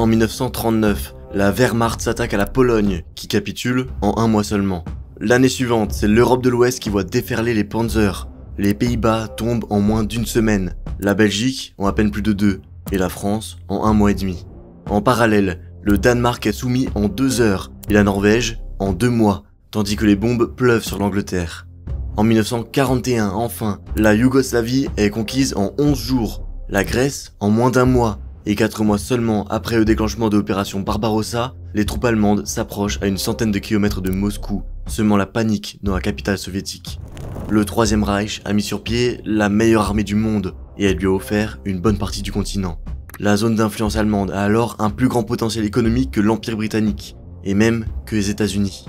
En 1939, la Wehrmacht s'attaque à la Pologne, qui capitule en un mois seulement. L'année suivante, c'est l'Europe de l'Ouest qui voit déferler les Panzers. Les Pays-Bas tombent en moins d'une semaine, la Belgique en à peine plus de 2, et la France en un mois et demi. En parallèle, le Danemark est soumis en 2 heures, et la Norvège en 2 mois, tandis que les bombes pleuvent sur l'Angleterre. En 1941, enfin, la Yougoslavie est conquise en 11 jours, la Grèce en moins d'1 mois, et 4 mois seulement après le déclenchement de l'opération Barbarossa, les troupes allemandes s'approchent à une centaine de kilomètres de Moscou, semant la panique dans la capitale soviétique. Le Troisième Reich a mis sur pied la meilleure armée du monde, et elle lui a offert une bonne partie du continent. La zone d'influence allemande a alors un plus grand potentiel économique que l'Empire britannique, et même que les États-Unis.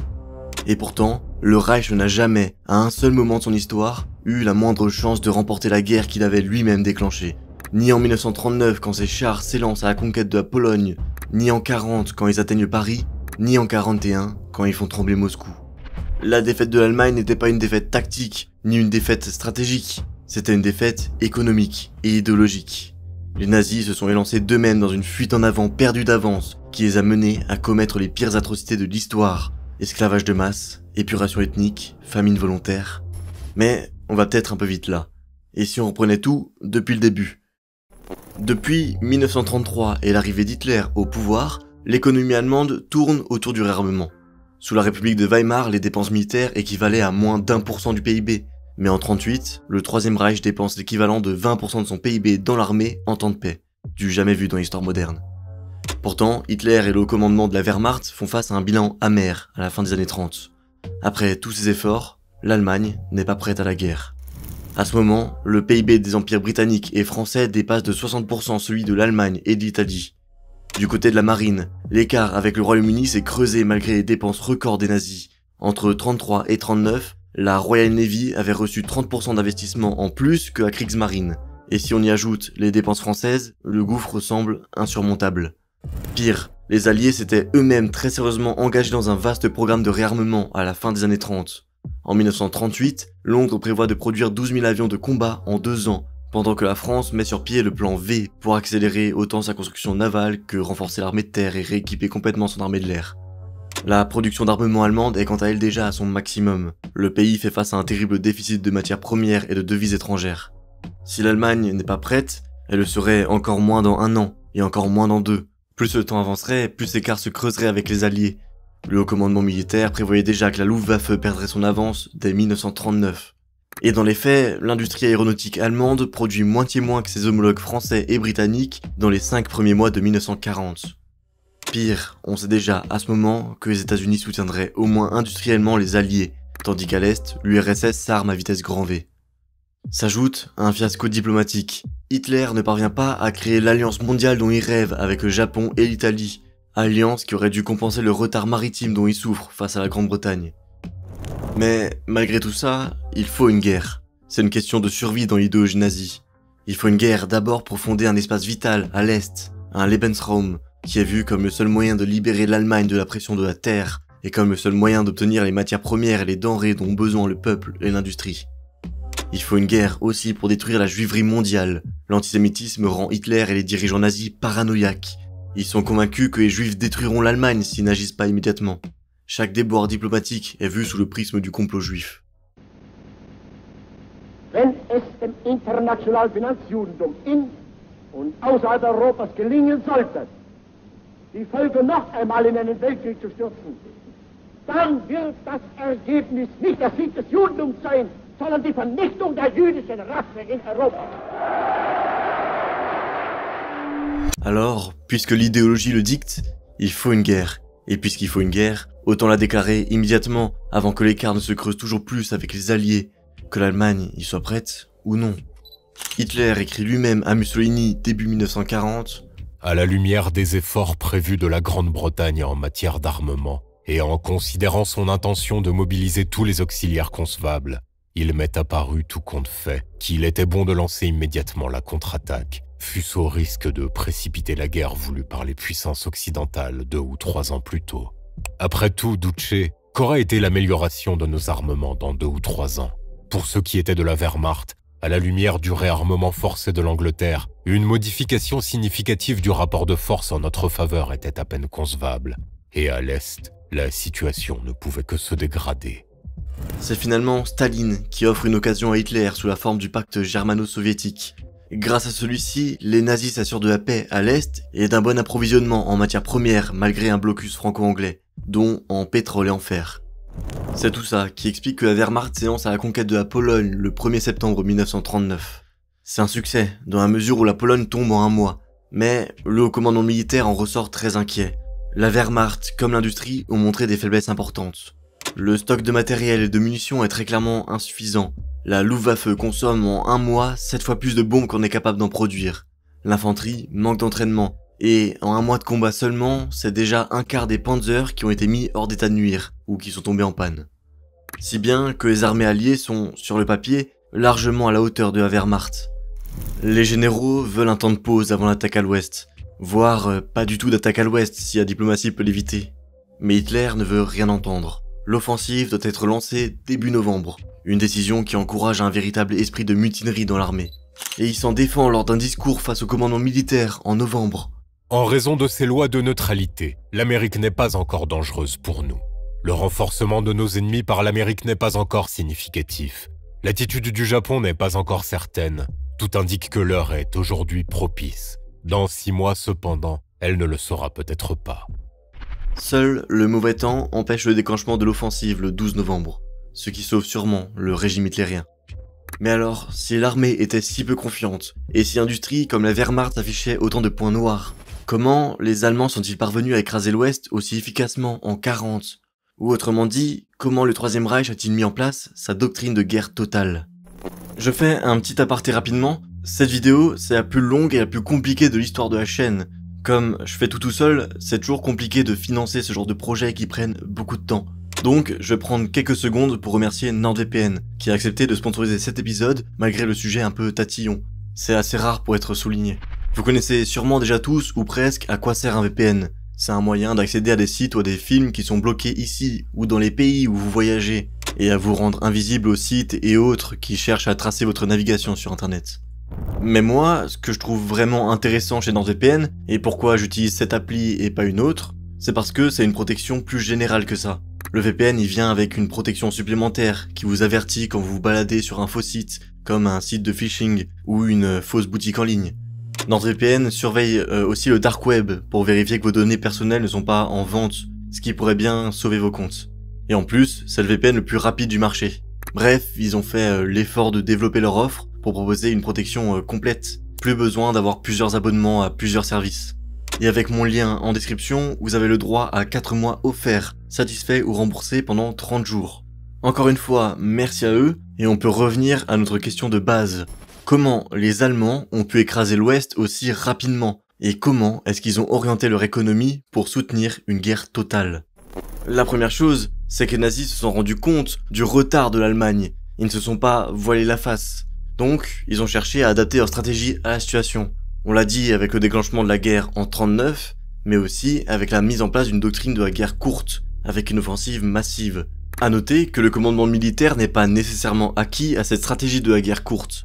Et pourtant, le Reich n'a jamais, à un seul moment de son histoire, eu la moindre chance de remporter la guerre qu'il avait lui-même déclenchée. Ni en 1939 quand ses chars s'élancent à la conquête de la Pologne, ni en 40 quand ils atteignent Paris, ni en 41 quand ils font trembler Moscou. La défaite de l'Allemagne n'était pas une défaite tactique, ni une défaite stratégique, c'était une défaite économique et idéologique. Les nazis se sont élancés d'eux-mêmes dans une fuite en avant perdue d'avance qui les a menés à commettre les pires atrocités de l'histoire. Esclavage de masse, épuration ethnique, famine volontaire. Mais on va peut-être un peu vite là. Et si on reprenait tout depuis le début? Depuis 1933 et l'arrivée d'Hitler au pouvoir, l'économie allemande tourne autour du réarmement. Sous la République de Weimar, les dépenses militaires équivalaient à moins d'1% du PIB. Mais en 1938, le Troisième Reich dépense l'équivalent de 20% de son PIB dans l'armée en temps de paix. Du jamais vu dans l'histoire moderne. Pourtant, Hitler et le haut commandement de la Wehrmacht font face à un bilan amer à la fin des années 30. Après tous ces efforts, l'Allemagne n'est pas prête à la guerre. À ce moment, le PIB des empires britanniques et français dépasse de 60% celui de l'Allemagne et de l'Italie. Du côté de la marine, l'écart avec le Royaume-Uni s'est creusé malgré les dépenses records des nazis. Entre 1933 et 1939, la Royal Navy avait reçu 30% d'investissement en plus que la Kriegsmarine. Et si on y ajoute les dépenses françaises, le gouffre semble insurmontable. Pire, les Alliés s'étaient eux-mêmes très sérieusement engagés dans un vaste programme de réarmement à la fin des années 30. En 1938, Londres prévoit de produire 12 000 avions de combat en 2 ans, pendant que la France met sur pied le plan V pour accélérer autant sa construction navale que renforcer l'armée de terre et rééquiper complètement son armée de l'air. La production d'armement allemande est quant à elle déjà à son maximum. Le pays fait face à un terrible déficit de matières premières et de devises étrangères. Si l'Allemagne n'est pas prête, elle le serait encore moins dans 1 an, et encore moins dans 2. Plus le temps avancerait, plus l'écart se creuserait avec les Alliés. Le haut commandement militaire prévoyait déjà que la Luftwaffe perdrait son avance dès 1939. Et dans les faits, l'industrie aéronautique allemande produit moitié moins que ses homologues français et britanniques dans les 5 premiers mois de 1940. Pire, on sait déjà à ce moment que les États-Unis soutiendraient au moins industriellement les Alliés, tandis qu'à l'Est, l'URSS s'arme à vitesse grand V. S'ajoute un fiasco diplomatique. Hitler ne parvient pas à créer l'alliance mondiale dont il rêve avec le Japon et l'Italie, alliance qui aurait dû compenser le retard maritime dont il souffre face à la Grande-Bretagne. Mais malgré tout ça, il faut une guerre. C'est une question de survie dans l'idéologie nazie. Il faut une guerre d'abord pour fonder un espace vital à l'Est, un Lebensraum, qui est vu comme le seul moyen de libérer l'Allemagne de la pression de la terre, et comme le seul moyen d'obtenir les matières premières et les denrées dont ont besoin le peuple et l'industrie. Il faut une guerre aussi pour détruire la juiverie mondiale. L'antisémitisme rend Hitler et les dirigeants nazis paranoïaques. Ils sont convaincus que les juifs détruiront l'Allemagne s'ils n'agissent pas immédiatement. Chaque déboire diplomatique est vu sous le prisme du complot juif. Wenn es dem internationalen Finanzjudentum in und außerhalb Europas gelingen sollte, die Völker noch einmal in einen Weltkrieg zu stürzen, dann wird das Ergebnis nicht der Sieg des Judentums sein, sondern die Vernichtung der jüdischen Rasse in Europa. Alors, puisque l'idéologie le dicte, il faut une guerre. Et puisqu'il faut une guerre, autant la déclarer immédiatement, avant que l'écart ne se creuse toujours plus avec les Alliés, que l'Allemagne y soit prête ou non. Hitler écrit lui-même à Mussolini début 1940 « À la lumière des efforts prévus de la Grande-Bretagne en matière d'armement, et en considérant son intention de mobiliser tous les auxiliaires concevables, il m'est apparu tout compte fait qu'il était bon de lancer immédiatement la contre-attaque, fût-ce au risque de précipiter la guerre voulue par les puissances occidentales 2 ou 3 ans plus tôt. Après tout, Duce, qu'aurait été l'amélioration de nos armements dans 2 ou 3 ans? Pour ce qui était de la Wehrmacht, À la lumière du réarmement forcé de l'Angleterre, une modification significative du rapport de force en notre faveur était à peine concevable. Et à l'Est, la situation ne pouvait que se dégrader. C'est finalement Staline qui offre une occasion à Hitler sous la forme du pacte germano-soviétique. Grâce à celui-ci, les nazis s'assurent de la paix à l'Est et d'un bon approvisionnement en matières premières malgré un blocus franco-anglais, dont en pétrole et en fer. C'est tout ça qui explique que la Wehrmacht s'élance à la conquête de la Pologne le 1er septembre 1939. C'est un succès, dans la mesure où la Pologne tombe en un mois, mais le haut commandement militaire en ressort très inquiet. La Wehrmacht, comme l'industrie, ont montré des faiblesses importantes. Le stock de matériel et de munitions est très clairement insuffisant. La Luftwaffe consomme en un mois 7 fois plus de bombes qu'on est capable d'en produire. L'infanterie manque d'entraînement. Et en un mois de combat seulement, c'est déjà un quart des Panzers qui ont été mis hors d'état de nuire, ou qui sont tombés en panne. Si bien que les armées alliées sont, sur le papier, largement à la hauteur de la Wehrmacht. Les généraux veulent un temps de pause avant l'attaque à l'ouest, voire pas du tout d'attaque à l'ouest si la diplomatie peut l'éviter. Mais Hitler ne veut rien entendre. L'offensive doit être lancée début novembre, une décision qui encourage un véritable esprit de mutinerie dans l'armée. Et il s'en défend lors d'un discours face au commandement militaire en novembre. En raison de ces lois de neutralité, l'Amérique n'est pas encore dangereuse pour nous. Le renforcement de nos ennemis par l'Amérique n'est pas encore significatif. L'attitude du Japon n'est pas encore certaine. Tout indique que l'heure est aujourd'hui propice. Dans 6 mois cependant, elle ne le sera peut-être pas. Seul le mauvais temps empêche le déclenchement de l'offensive le 12 novembre, ce qui sauve sûrement le régime hitlérien. Mais alors, si l'armée était si peu confiante, et si l'industrie comme la Wehrmacht affichait autant de points noirs, comment les Allemands sont-ils parvenus à écraser l'Ouest aussi efficacement en 40 ? Ou autrement dit, comment le Troisième Reich a-t-il mis en place sa doctrine de guerre totale ? Je fais un petit aparté rapidement, cette vidéo c'est la plus longue et la plus compliquée de l'histoire de la chaîne. Comme je fais tout seul, c'est toujours compliqué de financer ce genre de projets qui prennent beaucoup de temps. Donc, je vais prendre quelques secondes pour remercier NordVPN, qui a accepté de sponsoriser cet épisode, malgré le sujet un peu tatillon. C'est assez rare pour être souligné. Vous connaissez sûrement déjà tous, ou presque, à quoi sert un VPN. C'est un moyen d'accéder à des sites ou à des films qui sont bloqués ici, ou dans les pays où vous voyagez, et à vous rendre invisible aux sites et autres qui cherchent à tracer votre navigation sur internet. Mais moi, ce que je trouve vraiment intéressant chez NordVPN, et pourquoi j'utilise cette appli et pas une autre, c'est parce que c'est une protection plus générale que ça. Le VPN il vient avec une protection supplémentaire qui vous avertit quand vous vous baladez sur un faux site, comme un site de phishing ou une fausse boutique en ligne. NordVPN surveille aussi le dark web pour vérifier que vos données personnelles ne sont pas en vente, ce qui pourrait bien sauver vos comptes. Et en plus, c'est le VPN le plus rapide du marché. Bref, ils ont fait l'effort de développer leur offre pour proposer une protection complète. Plus besoin d'avoir plusieurs abonnements à plusieurs services. Et avec mon lien en description, vous avez le droit à 4 mois offerts, satisfaits ou remboursés pendant 30 jours. Encore une fois, merci à eux, et on peut revenir à notre question de base. Comment les Allemands ont pu écraser l'Ouest aussi rapidement? Et comment est-ce qu'ils ont orienté leur économie pour soutenir une guerre totale? La première chose, c'est que les nazis se sont rendus compte du retard de l'Allemagne. Ils ne se sont pas voilés la face. Donc, ils ont cherché à adapter leur stratégie à la situation. On l'a dit avec le déclenchement de la guerre en 39, mais aussi avec la mise en place d'une doctrine de la guerre courte, avec une offensive massive. À noter que le commandement militaire n'est pas nécessairement acquis à cette stratégie de la guerre courte.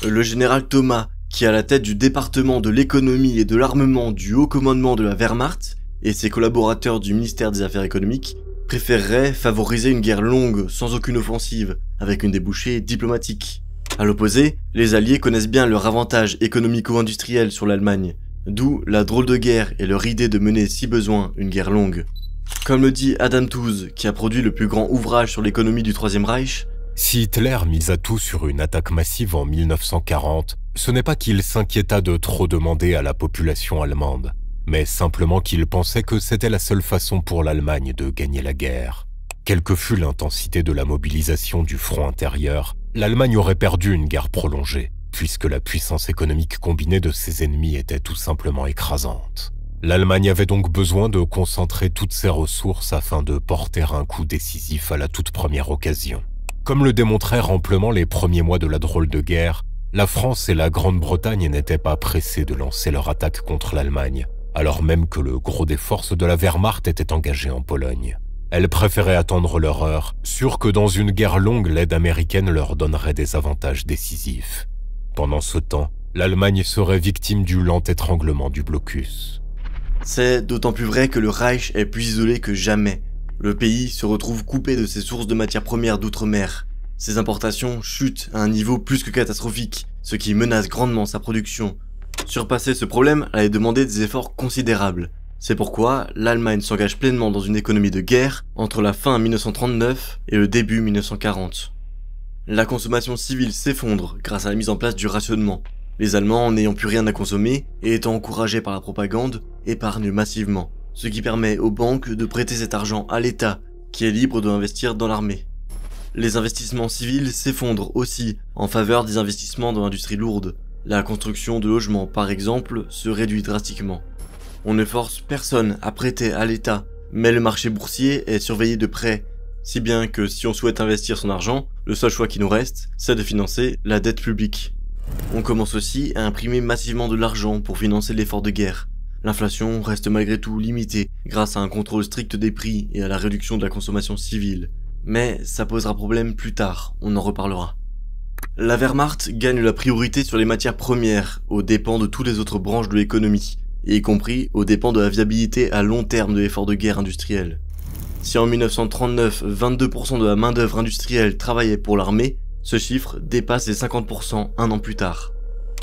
Le général Thomas, qui est à la tête du département de l'économie et de l'armement du haut commandement de la Wehrmacht, et ses collaborateurs du ministère des Affaires économiques, préféreraient favoriser une guerre longue, sans aucune offensive, avec une débouchée diplomatique. À l'opposé, les Alliés connaissent bien leur avantage économico-industriel sur l'Allemagne, d'où la drôle de guerre et leur idée de mener si besoin une guerre longue. Comme le dit Adam Tooze, qui a produit le plus grand ouvrage sur l'économie du Troisième Reich, si Hitler misa tout sur une attaque massive en 1940, ce n'est pas qu'il s'inquiéta de trop demander à la population allemande, mais simplement qu'il pensait que c'était la seule façon pour l'Allemagne de gagner la guerre. Quelle que fût l'intensité de la mobilisation du front intérieur, l'Allemagne aurait perdu une guerre prolongée, puisque la puissance économique combinée de ses ennemis était tout simplement écrasante. L'Allemagne avait donc besoin de concentrer toutes ses ressources afin de porter un coup décisif à la toute première occasion. Comme le démontrèrent amplement les premiers mois de la drôle de guerre, la France et la Grande-Bretagne n'étaient pas pressées de lancer leur attaque contre l'Allemagne, alors même que le gros des forces de la Wehrmacht était engagé en Pologne. Elles préféraient attendre leur heure, sûres que dans une guerre longue, l'aide américaine leur donnerait des avantages décisifs. Pendant ce temps, l'Allemagne serait victime du lent étranglement du blocus. C'est d'autant plus vrai que le Reich est plus isolé que jamais. Le pays se retrouve coupé de ses sources de matières premières d'outre-mer. Ses importations chutent à un niveau plus que catastrophique, ce qui menace grandement sa production. Surpasser ce problème allait demander des efforts considérables. C'est pourquoi l'Allemagne s'engage pleinement dans une économie de guerre entre la fin 1939 et le début 1940. La consommation civile s'effondre grâce à la mise en place du rationnement. Les Allemands, n'ayant plus rien à consommer et étant encouragés par la propagande, épargnent massivement, ce qui permet aux banques de prêter cet argent à l'État, qui est libre de l'investir dans l'armée. Les investissements civils s'effondrent aussi en faveur des investissements dans l'industrie lourde. La construction de logements, par exemple, se réduit drastiquement. On ne force personne à prêter à l'État, mais le marché boursier est surveillé de près, si bien que si on souhaite investir son argent, le seul choix qui nous reste, c'est de financer la dette publique. On commence aussi à imprimer massivement de l'argent pour financer l'effort de guerre. L'inflation reste malgré tout limitée grâce à un contrôle strict des prix et à la réduction de la consommation civile. Mais ça posera problème plus tard, on en reparlera. La Wehrmacht gagne la priorité sur les matières premières, aux dépens de toutes les autres branches de l'économie, y compris aux dépens de la viabilité à long terme de l'effort de guerre industriel. Si en 1939, 22% de la main-d'œuvre industrielle travaillait pour l'armée, ce chiffre dépasse les 50% un an plus tard.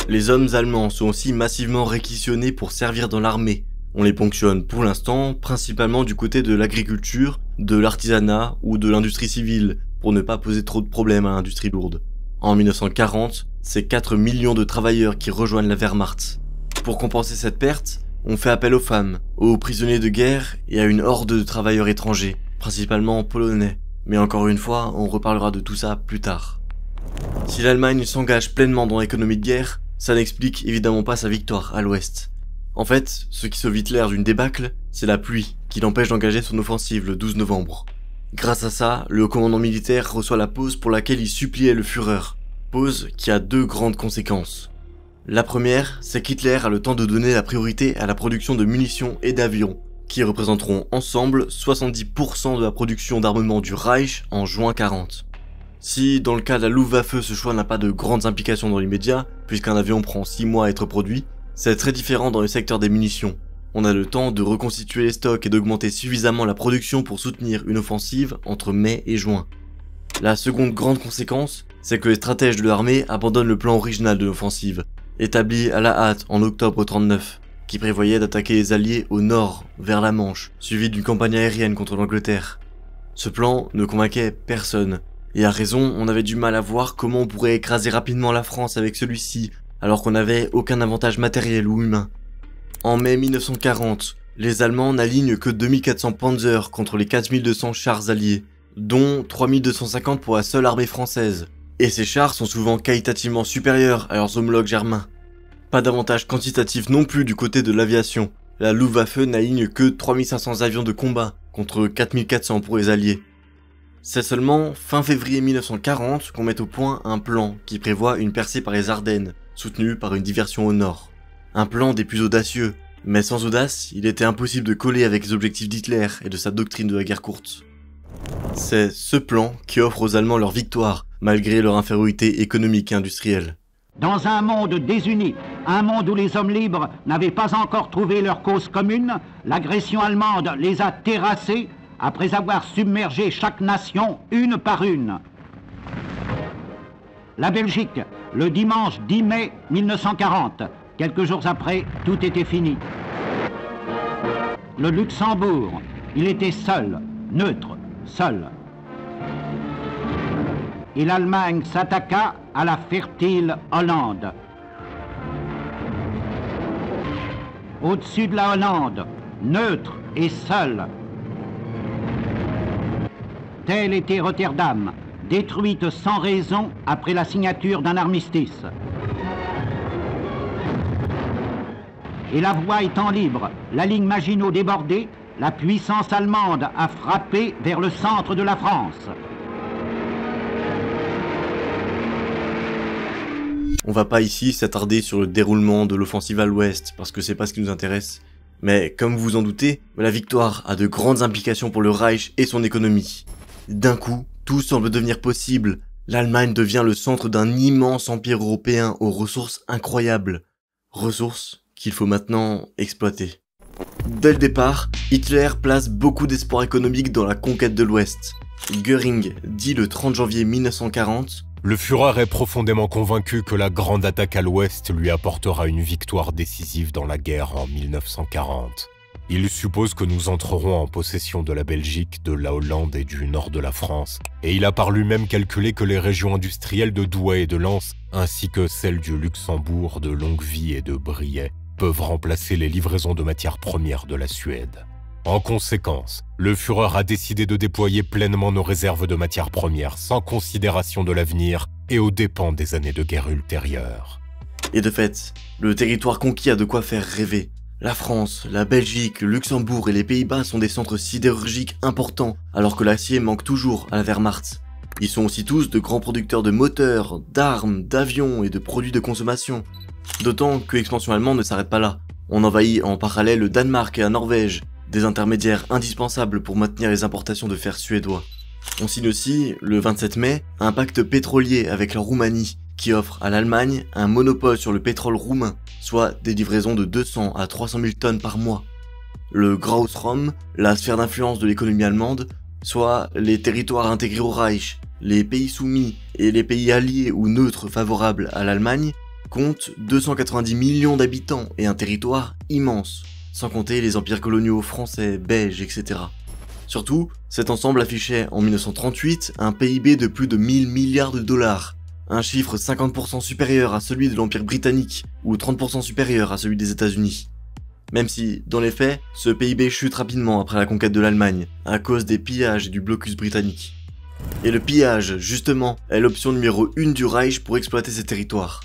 Les hommes allemands sont aussi massivement réquisitionnés pour servir dans l'armée. On les ponctionne pour l'instant principalement du côté de l'agriculture, de l'artisanat ou de l'industrie civile, pour ne pas poser trop de problèmes à l'industrie lourde. En 1940, c'est 4 millions de travailleurs qui rejoignent la Wehrmacht. Pour compenser cette perte, on fait appel aux femmes, aux prisonniers de guerre et à une horde de travailleurs étrangers, principalement polonais. Mais encore une fois, on reparlera de tout ça plus tard. Si l'Allemagne s'engage pleinement dans l'économie de guerre, ça n'explique évidemment pas sa victoire à l'ouest. En fait, ce qui sauve Hitler d'une débâcle, c'est la pluie qui l'empêche d'engager son offensive le 12 novembre. Grâce à ça, le commandant militaire reçoit la pause pour laquelle il suppliait le Führer. Pause qui a deux grandes conséquences. La première, c'est qu'Hitler a le temps de donner la priorité à la production de munitions et d'avions, qui représenteront ensemble 70% de la production d'armement du Reich en juin 40. Si, dans le cas de la Luftwaffe, ce choix n'a pas de grandes implications dans l'immédiat, puisqu'un avion prend 6 mois à être produit, c'est très différent dans le secteur des munitions. On a le temps de reconstituer les stocks et d'augmenter suffisamment la production pour soutenir une offensive entre mai et juin. La seconde grande conséquence, c'est que les stratèges de l'armée abandonnent le plan original de l'offensive, établi à la hâte en octobre 39, qui prévoyait d'attaquer les Alliés au nord, vers la Manche, suivi d'une campagne aérienne contre l'Angleterre. Ce plan ne convainquait personne, et à raison, on avait du mal à voir comment on pourrait écraser rapidement la France avec celui-ci, alors qu'on n'avait aucun avantage matériel ou humain. En mai 1940, les Allemands n'alignent que 2400 Panzer contre les 4200 chars alliés, dont 3250 pour la seule armée française. Et ces chars sont souvent qualitativement supérieurs à leurs homologues germains. Pas d'avantage quantitatif non plus du côté de l'aviation. La Luftwaffe n'aligne que 3500 avions de combat, contre 4400 pour les alliés. C'est seulement fin février 1940 qu'on met au point un plan qui prévoit une percée par les Ardennes, soutenue par une diversion au nord. Un plan des plus audacieux, mais sans audace, il était impossible de coller avec les objectifs d'Hitler et de sa doctrine de la guerre courte. C'est ce plan qui offre aux Allemands leur victoire, malgré leur infériorité économique et industrielle. Dans un monde désuni, un monde où les hommes libres n'avaient pas encore trouvé leur cause commune, l'agression allemande les a terrassés après avoir submergé chaque nation une par une. La Belgique, le dimanche 10 mai 1940, quelques jours après, tout était fini. Le Luxembourg, il était seul, neutre, seul. Et l'Allemagne s'attaqua à la fertile Hollande. Au-dessus de la Hollande, neutre et seul. Tel était Rotterdam, détruite sans raison après la signature d'un armistice. Et la voie étant libre, la ligne Maginot débordée, la puissance allemande a frappé vers le centre de la France. On va pas ici s'attarder sur le déroulement de l'offensive à l'ouest, parce que c'est pas ce qui nous intéresse, Mais comme vous vous en doutez, la victoire a de grandes implications pour le Reich et son économie. D'un coup, tout semble devenir possible. L'Allemagne devient le centre d'un immense empire européen aux ressources incroyables. Ressources qu'il faut maintenant exploiter. Dès le départ, Hitler place beaucoup d'espoir économique dans la conquête de l'Ouest. Göring dit le 30 janvier 1940 « Le Führer est profondément convaincu que la grande attaque à l'Ouest lui apportera une victoire décisive dans la guerre en 1940. Il suppose que nous entrerons en possession de la Belgique, de la Hollande et du nord de la France, et il a par lui-même calculé que les régions industrielles de Douai et de Lens, ainsi que celles du Luxembourg, de Longueville et de Briey, peuvent remplacer les livraisons de matières premières de la Suède. En conséquence, le Führer a décidé de déployer pleinement nos réserves de matières premières sans considération de l'avenir et aux dépens des années de guerre ultérieures. » Et de fait, le territoire conquis a de quoi faire rêver. La France, la Belgique, le Luxembourg et les Pays-Bas sont des centres sidérurgiques importants, alors que l'acier manque toujours à la Wehrmacht. Ils sont aussi tous de grands producteurs de moteurs, d'armes, d'avions et de produits de consommation. D'autant que l'expansion allemande ne s'arrête pas là. On envahit en parallèle le Danemark et la Norvège, des intermédiaires indispensables pour maintenir les importations de fer suédois. On signe aussi, le 27 mai, un pacte pétrolier avec la Roumanie, qui offre à l'Allemagne un monopole sur le pétrole roumain, soit des livraisons de 200 à 300 000 tonnes par mois. Le Großraum, la sphère d'influence de l'économie allemande, soit les territoires intégrés au Reich, les pays soumis et les pays alliés ou neutres favorables à l'Allemagne, compte 290 millions d'habitants et un territoire immense, sans compter les empires coloniaux français, belges, etc. Surtout, cet ensemble affichait en 1938 un PIB de plus de 1000 milliards de dollars, un chiffre 50% supérieur à celui de l'Empire britannique ou 30% supérieur à celui des États-Unis. Même si, dans les faits, ce PIB chute rapidement après la conquête de l'Allemagne, à cause des pillages et du blocus britannique. Et le pillage, justement, est l'option numéro 1 du Reich pour exploiter ces territoires.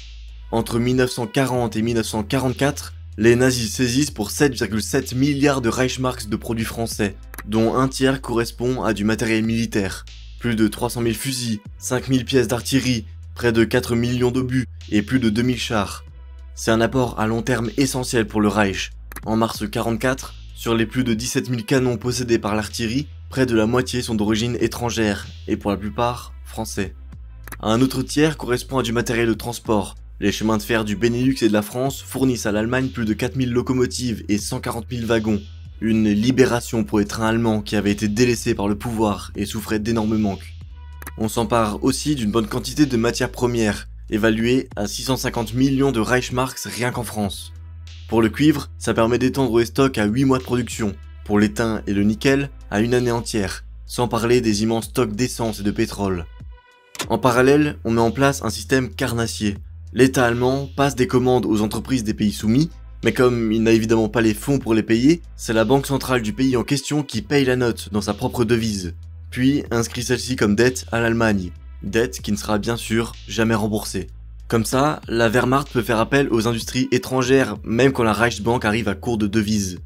Entre 1940 et 1944, les nazis saisissent pour 7,7 milliards de Reichsmarks de produits français, dont un tiers correspond à du matériel militaire. Plus de 300 000 fusils, 5 000 pièces d'artillerie, près de 4 millions d'obus et plus de 2000 chars. C'est un apport à long terme essentiel pour le Reich. En mars 1944, sur les plus de 17 000 canons possédés par l'artillerie, près de la moitié sont d'origine étrangère, et pour la plupart, français. Un autre tiers correspond à du matériel de transport. Les chemins de fer du Benelux et de la France fournissent à l'Allemagne plus de 4000 locomotives et 140 000 wagons. Une libération pour les trains allemands qui avaient été délaissés par le pouvoir et souffraient d'énormes manques. On s'empare aussi d'une bonne quantité de matières premières, évaluées à 650 millions de Reichsmarks rien qu'en France. Pour le cuivre, ça permet d'étendre les stocks à 8 mois de production. Pour l'étain et le nickel, à 1 année entière, sans parler des immenses stocks d'essence et de pétrole. En parallèle, on met en place un système carnassier. L'État allemand passe des commandes aux entreprises des pays soumis, mais comme il n'a évidemment pas les fonds pour les payer, c'est la banque centrale du pays en question qui paye la note dans sa propre devise, puis inscrit celle-ci comme dette à l'Allemagne, dette qui ne sera bien sûr jamais remboursée. Comme ça, la Wehrmacht peut faire appel aux industries étrangères même quand la Reichsbank arrive à court de devises.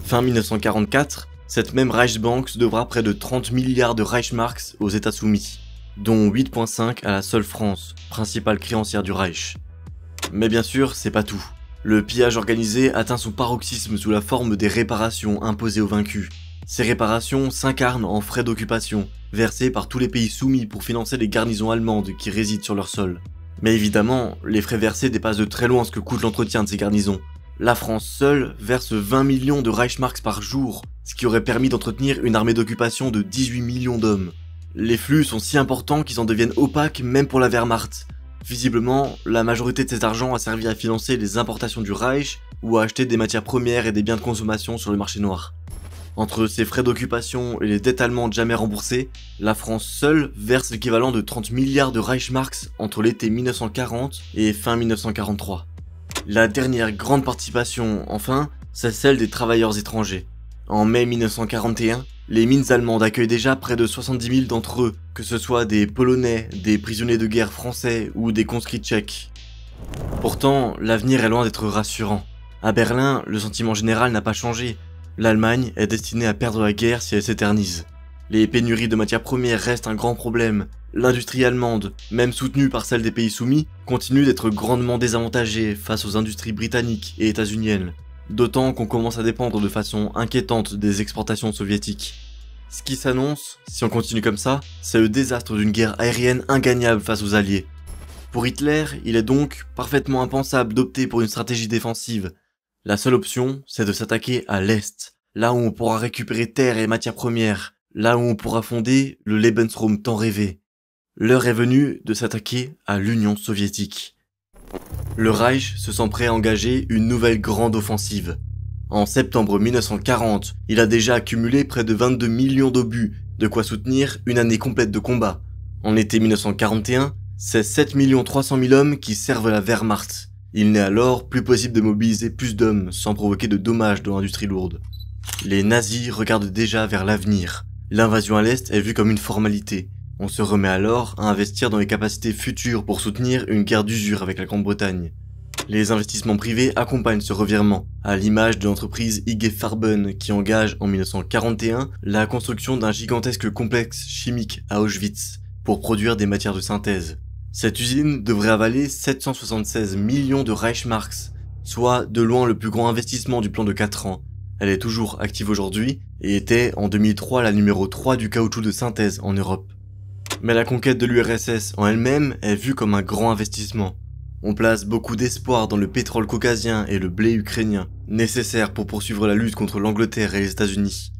Fin 1944, cette même Reichsbank devra près de 30 milliards de Reichsmarks aux États soumis, dont 8,5 à la seule France, principale créancière du Reich. Mais bien sûr, c'est pas tout. Le pillage organisé atteint son paroxysme sous la forme des réparations imposées aux vaincus. Ces réparations s'incarnent en frais d'occupation, versés par tous les pays soumis pour financer les garnisons allemandes qui résident sur leur sol. Mais évidemment, les frais versés dépassent de très loin ce que coûte l'entretien de ces garnisons. La France seule verse 20 millions de Reichsmarks par jour, ce qui aurait permis d'entretenir une armée d'occupation de 18 millions d'hommes. Les flux sont si importants qu'ils en deviennent opaques même pour la Wehrmacht. Visiblement, la majorité de cet argent a servi à financer les importations du Reich ou à acheter des matières premières et des biens de consommation sur le marché noir. Entre ces frais d'occupation et les dettes allemandes jamais remboursées, la France seule verse l'équivalent de 30 milliards de Reichsmarks entre l'été 1940 et fin 1943. La dernière grande participation, enfin, c'est celle des travailleurs étrangers. En mai 1941, les mines allemandes accueillent déjà près de 70 000 d'entre eux, que ce soit des Polonais, des prisonniers de guerre français ou des conscrits tchèques. Pourtant, l'avenir est loin d'être rassurant. À Berlin, le sentiment général n'a pas changé. L'Allemagne est destinée à perdre la guerre si elle s'éternise. Les pénuries de matières premières restent un grand problème. L'industrie allemande, même soutenue par celle des pays soumis, continue d'être grandement désavantagée face aux industries britanniques et états-uniennes. d'autant qu'on commence à dépendre de façon inquiétante des exportations soviétiques. Ce qui s'annonce, si on continue comme ça, c'est le désastre d'une guerre aérienne ingagnable face aux Alliés. Pour Hitler, il est donc parfaitement impensable d'opter pour une stratégie défensive. La seule option, c'est de s'attaquer à l'Est, là où on pourra récupérer terre et matières premières, là où on pourra fonder le Lebensraum tant rêvé. L'heure est venue de s'attaquer à l'Union soviétique. Le Reich se sent prêt à engager une nouvelle grande offensive. En septembre 1940, il a déjà accumulé près de 22 millions d'obus, de quoi soutenir une année complète de combat. En été 1941, c'est 7 300 000 hommes qui servent la Wehrmacht. Il n'est alors plus possible de mobiliser plus d'hommes sans provoquer de dommages dans l'industrie lourde. Les nazis regardent déjà vers l'avenir. L'invasion à l'Est est vue comme une formalité. On se remet alors à investir dans les capacités futures pour soutenir une guerre d'usure avec la Grande-Bretagne. Les investissements privés accompagnent ce revirement, à l'image de l'entreprise IG Farben qui engage en 1941 la construction d'un gigantesque complexe chimique à Auschwitz pour produire des matières de synthèse. Cette usine devrait avaler 776 millions de Reichsmarks, soit de loin le plus grand investissement du plan de 4 ans. Elle est toujours active aujourd'hui et était en 2003 la numéro 3 du caoutchouc de synthèse en Europe. Mais la conquête de l'URSS en elle-même est vue comme un grand investissement. On place beaucoup d'espoir dans le pétrole caucasien et le blé ukrainien, nécessaires pour poursuivre la lutte contre l'Angleterre et les États-Unis.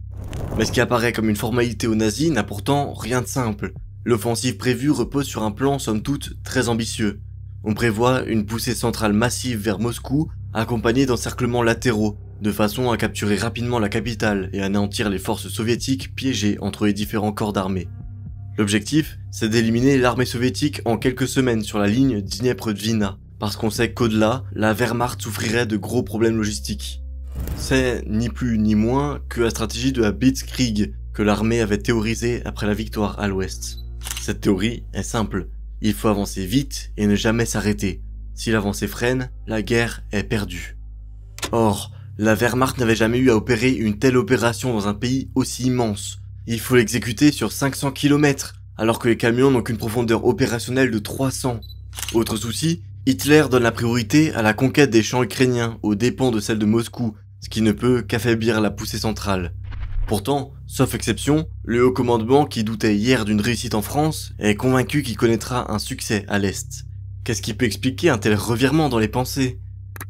Mais ce qui apparaît comme une formalité aux nazis n'a pourtant rien de simple. L'offensive prévue repose sur un plan somme toute très ambitieux. On prévoit une poussée centrale massive vers Moscou, accompagnée d'encerclements latéraux, de façon à capturer rapidement la capitale et anéantir les forces soviétiques piégées entre les différents corps d'armée. L'objectif, c'est d'éliminer l'armée soviétique en quelques semaines sur la ligne Dniepr-Dvina, parce qu'on sait qu'au-delà, la Wehrmacht souffrirait de gros problèmes logistiques. C'est ni plus ni moins que la stratégie de la Blitzkrieg que l'armée avait théorisée après la victoire à l'ouest. Cette théorie est simple, il faut avancer vite et ne jamais s'arrêter. Si l'avancée freine, la guerre est perdue. Or, la Wehrmacht n'avait jamais eu à opérer une telle opération dans un pays aussi immense. Il faut l'exécuter sur 500 km, alors que les camions n'ont qu'une profondeur opérationnelle de 300. Autre souci, Hitler donne la priorité à la conquête des champs ukrainiens aux dépens de celle de Moscou, ce qui ne peut qu'affaiblir la poussée centrale. Pourtant, sauf exception, le haut commandement qui doutait hier d'une réussite en France est convaincu qu'il connaîtra un succès à l'Est. Qu'est-ce qui peut expliquer un tel revirement dans les pensées?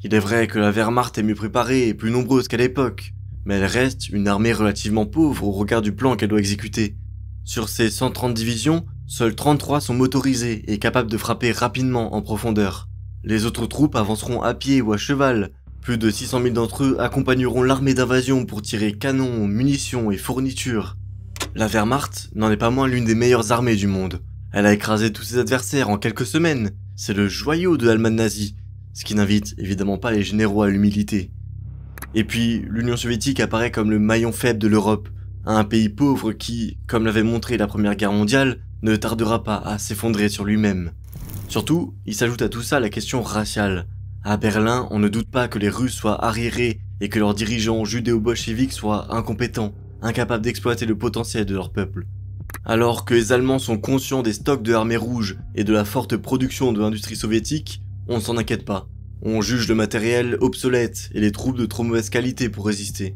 Il est vrai que la Wehrmacht est mieux préparée et plus nombreuse qu'à l'époque, mais elle reste une armée relativement pauvre au regard du plan qu'elle doit exécuter. Sur ses 130 divisions, seules 33 sont motorisées et capables de frapper rapidement en profondeur. Les autres troupes avanceront à pied ou à cheval. Plus de 600 000 d'entre eux accompagneront l'armée d'invasion pour tirer canons, munitions et fournitures. La Wehrmacht n'en est pas moins l'une des meilleures armées du monde. Elle a écrasé tous ses adversaires en quelques semaines. C'est le joyau de l'Allemagne nazie, ce qui n'invite évidemment pas les généraux à l'humilité. Et puis, l'Union soviétique apparaît comme le maillon faible de l'Europe, un pays pauvre qui, comme l'avait montré la Première Guerre mondiale, ne tardera pas à s'effondrer sur lui-même. Surtout, il s'ajoute à tout ça la question raciale. À Berlin, on ne doute pas que les Russes soient arriérés et que leurs dirigeants judéo-bolcheviques soient incompétents, incapables d'exploiter le potentiel de leur peuple. Alors que les Allemands sont conscients des stocks de l'armée rouge et de la forte production de l'industrie soviétique, on ne s'en inquiète pas. On juge le matériel obsolète et les troupes de trop mauvaise qualité pour résister.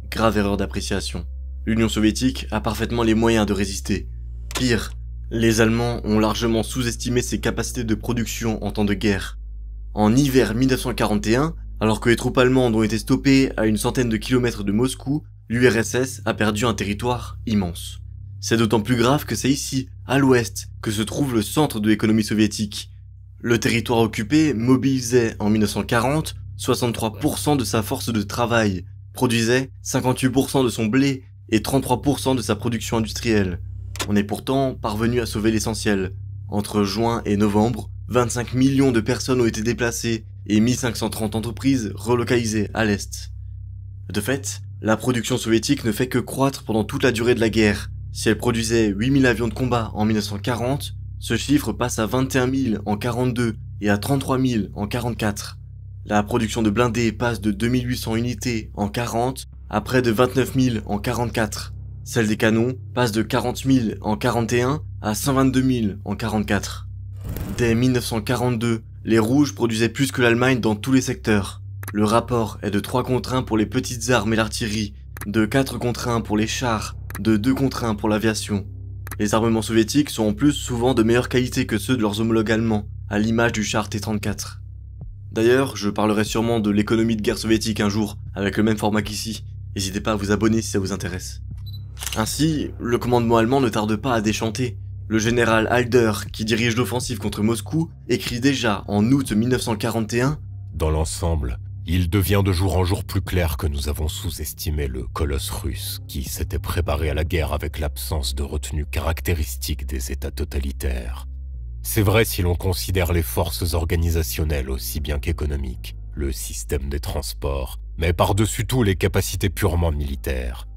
Grave erreur d'appréciation. L'Union soviétique a parfaitement les moyens de résister. Pire, les Allemands ont largement sous-estimé ses capacités de production en temps de guerre. En hiver 1941, alors que les troupes allemandes ont été stoppées à une centaine de kilomètres de Moscou, l'URSS a perdu un territoire immense. C'est d'autant plus grave que c'est ici, à l'ouest, que se trouve le centre de l'économie soviétique. Le territoire occupé mobilisait en 1940 63% de sa force de travail, produisait 58% de son blé et 33% de sa production industrielle. On est pourtant parvenu à sauver l'essentiel. Entre juin et novembre, 25 millions de personnes ont été déplacées et 1530 entreprises relocalisées à l'Est. De fait, la production soviétique ne fait que croître pendant toute la durée de la guerre. Si elle produisait 8000 avions de combat en 1940, ce chiffre passe à 21 000 en 42 et à 33 000 en 44. La production de blindés passe de 2800 unités en 40 à près de 29 000 en 44. Celle des canons passe de 40 000 en 41 à 122 000 en 44. Dès 1942, les Rouges produisaient plus que l'Allemagne dans tous les secteurs. Le rapport est de 3 contre 1 pour les petites armes et l'artillerie, de 4 contre 1 pour les chars, de 2 contre 1 pour l'aviation. Les armements soviétiques sont en plus souvent de meilleure qualité que ceux de leurs homologues allemands, à l'image du char T-34. D'ailleurs, je parlerai sûrement de l'économie de guerre soviétique un jour, avec le même format qu'ici. N'hésitez pas à vous abonner si ça vous intéresse. Ainsi, le commandement allemand ne tarde pas à déchanter. Le général Halder, qui dirige l'offensive contre Moscou, écrit déjà en août 1941 « Dans l'ensemble, il devient de jour en jour plus clair que nous avons sous-estimé le colosse russe qui s'était préparé à la guerre avec l'absence de retenue caractéristique des États totalitaires. C'est vrai si l'on considère les forces organisationnelles aussi bien qu'économiques, le système des transports, mais par-dessus tout les capacités purement militaires.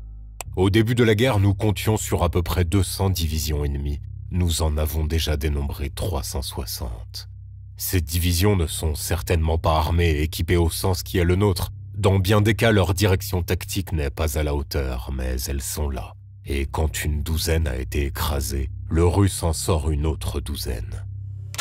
Au début de la guerre, nous comptions sur à peu près 200 divisions ennemies. Nous en avons déjà dénombré 360. Ces divisions ne sont certainement pas armées et équipées au sens qui est le nôtre. Dans bien des cas, leur direction tactique n'est pas à la hauteur, mais elles sont là. Et quand une douzaine a été écrasée, le Russe en sort une autre douzaine.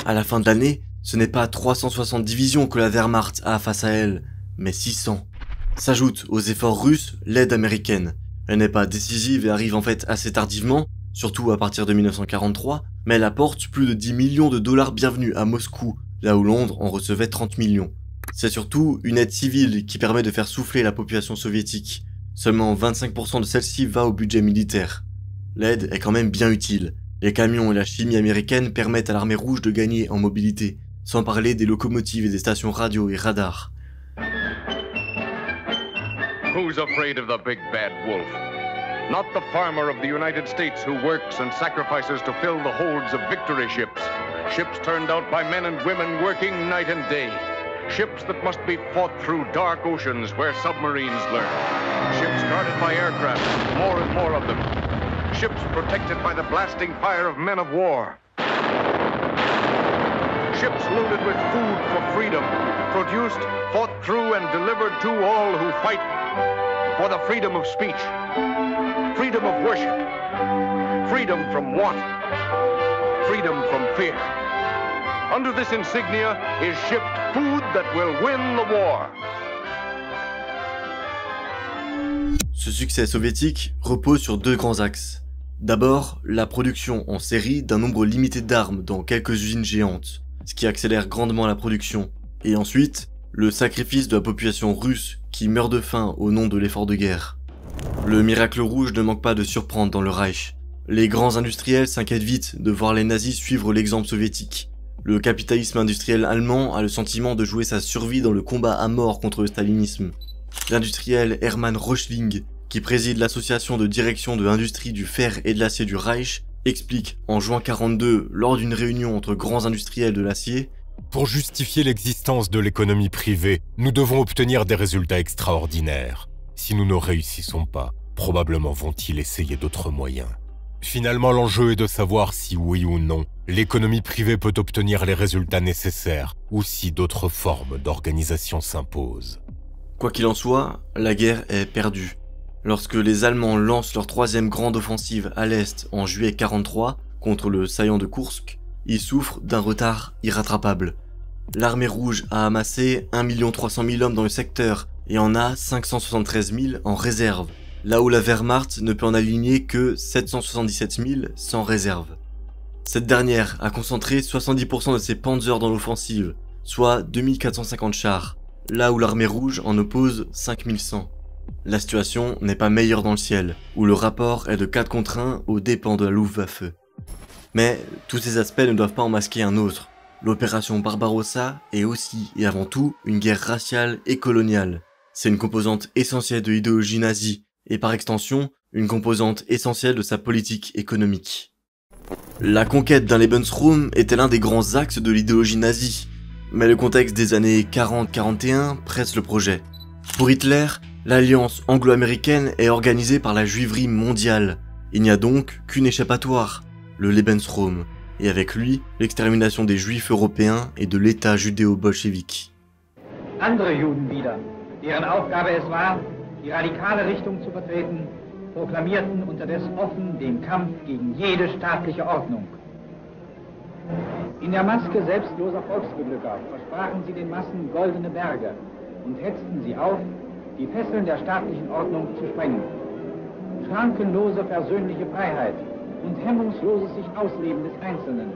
À la fin de l'année, ce n'est pas 360 divisions que la Wehrmacht a face à elle, mais 600. S'ajoute aux efforts russes l'aide américaine. Elle n'est pas décisive et arrive en fait assez tardivement, surtout à partir de 1943, mais elle apporte plus de 10 millions de dollars bienvenus à Moscou, là où Londres en recevait 30 millions. C'est surtout une aide civile qui permet de faire souffler la population soviétique. Seulement 25% de celle-ci va au budget militaire. L'aide est quand même bien utile. Les camions et la chimie américaine permettent à l'armée rouge de gagner en mobilité, sans parler des locomotives et des stations radio et radars. Who's afraid of the big bad wolf? Not the farmer of the United States who works and sacrifices to fill the holds of victory ships. Ships turned out by men and women working night and day. Ships that must be fought through dark oceans where submarines lurk. Ships guarded by aircraft, more and more of them. Ships protected by the blasting fire of men of war. Ships loaded with food for freedom, produced, fought through, and delivered to all who fight for the freedom of speech, freedom of worship, freedom from want, freedom from fear. Under this insignia is shipped food that will win the war. Ce succès soviétique repose sur 2 grands axes. D'abord, la production en série d'un nombre limité d'armes dans quelques usines géantes, ce qui accélère grandement la production. Et ensuite, le sacrifice de la population russe qui meurt de faim au nom de l'effort de guerre. Le miracle rouge ne manque pas de surprendre dans le Reich. Les grands industriels s'inquiètent vite de voir les nazis suivre l'exemple soviétique. Le capitalisme industriel allemand a le sentiment de jouer sa survie dans le combat à mort contre le stalinisme. L'industriel Hermann Röchling, qui préside l'association de direction de l'industrie du fer et de l'acier du Reich, explique en juin 1942, lors d'une réunion entre grands industriels de l'acier, « Pour justifier l'existence de l'économie privée, nous devons obtenir des résultats extraordinaires. Si nous ne réussissons pas, probablement vont-ils essayer d'autres moyens. Finalement, l'enjeu est de savoir si oui ou non, l'économie privée peut obtenir les résultats nécessaires ou si d'autres formes d'organisation s'imposent. » Quoi qu'il en soit, la guerre est perdue. Lorsque les Allemands lancent leur 3e grande offensive à l'Est en juillet 1943 contre le saillant de Koursk, ils souffrent d'un retard irrattrapable. L'armée rouge a amassé 1 300 000 hommes dans le secteur et en a 573 000 en réserve, là où la Wehrmacht ne peut en aligner que 777 000 sans réserve. Cette dernière a concentré 70% de ses panzers dans l'offensive, soit 2450 chars, là où l'armée rouge en oppose 5100. La situation n'est pas meilleure dans le ciel, où le rapport est de 4 contre 1 aux dépens de la Luftwaffe. Mais tous ces aspects ne doivent pas en masquer un autre. L'opération Barbarossa est aussi et avant tout une guerre raciale et coloniale. C'est une composante essentielle de l'idéologie nazie, et par extension, une composante essentielle de sa politique économique. La conquête d'un Lebensraum était l'un des grands axes de l'idéologie nazie, mais le contexte des années 40-41 presse le projet. Pour Hitler, l'alliance anglo-américaine est organisée par la juiverie mondiale. Il n'y a donc qu'une échappatoire, le Lebensraum, et avec lui, l'extermination des juifs européens et de l'État judéo-bolchevique. Andere Juden wieder, deren Aufgabe es war, die radikale Richtung zu vertreten, proklamierten unterdes offen den Kampf gegen jede staatliche Ordnung. In der Maske selbstloser Volksbeglücker versprachen sie den Massen goldene Berge und hetzten sie auf, die Fesseln der staatlichen Ordnung zu sprengen. Schrankenlose persönliche Freiheit und hemmungsloses sich Ausleben des Einzelnen,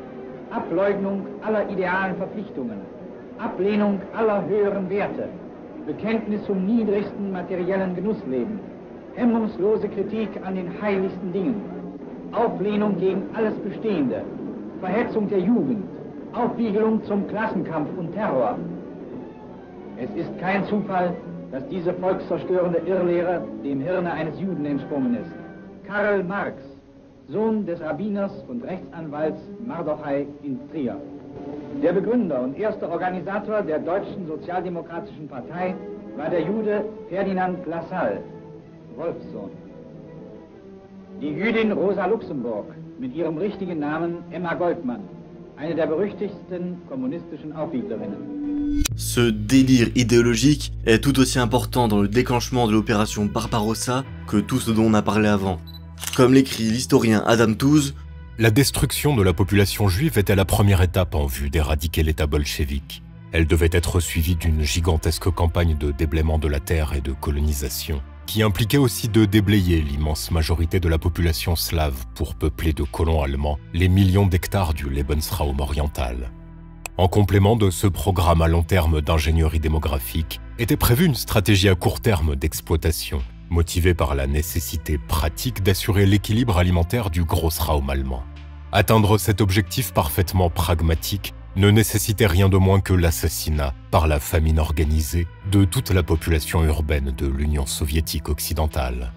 Ableugnung aller idealen Verpflichtungen, Ablehnung aller höheren Werte, Bekenntnis zum niedrigsten materiellen Genussleben, hemmungslose Kritik an den heiligsten Dingen, Auflehnung gegen alles Bestehende, Verhetzung der Jugend, Aufwiegelung zum Klassenkampf und Terror. Es ist kein Zufall, dass diese volkszerstörende Irrlehre dem Hirne eines Juden entsprungen ist. Karl Marx, Sohn des Rabbiners und Rechtsanwalts Mardochai in Trier. Der Begründer und erste Organisator der Deutschen Sozialdemokratischen Partei war der Jude Ferdinand Lassalle, Wolfssohn. Die Jüdin Rosa Luxemburg mit ihrem richtigen Namen Emma Goldmann, eine der berüchtigsten kommunistischen Aufwieglerinnen. Ce délire idéologique est tout aussi important dans le déclenchement de l'opération Barbarossa que tout ce dont on a parlé avant. Comme l'écrit l'historien Adam Tooze, la destruction de la population juive était la première étape en vue d'éradiquer l'État bolchevique. Elle devait être suivie d'une gigantesque campagne de déblaiement de la terre et de colonisation, qui impliquait aussi de déblayer l'immense majorité de la population slave pour peupler de colons allemands les millions d'hectares du Lebensraum oriental. En complément de ce programme à long terme d'ingénierie démographique, était prévue une stratégie à court terme d'exploitation, motivée par la nécessité pratique d'assurer l'équilibre alimentaire du Großraum allemand. Atteindre cet objectif parfaitement pragmatique ne nécessitait rien de moins que l'assassinat, par la famine organisée, de toute la population urbaine de l'Union soviétique occidentale.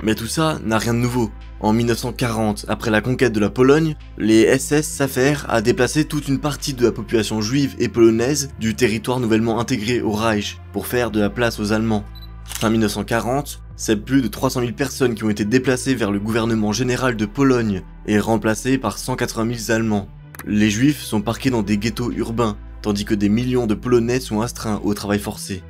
Mais tout ça n'a rien de nouveau. En 1940, après la conquête de la Pologne, les SS s'affairent à déplacer toute une partie de la population juive et polonaise du territoire nouvellement intégré au Reich pour faire de la place aux Allemands. Fin 1940, c'est plus de 300 000 personnes qui ont été déplacées vers le gouvernement général de Pologne et remplacées par 180 000 Allemands. Les Juifs sont parqués dans des ghettos urbains, tandis que des millions de Polonais sont astreints au travail forcé.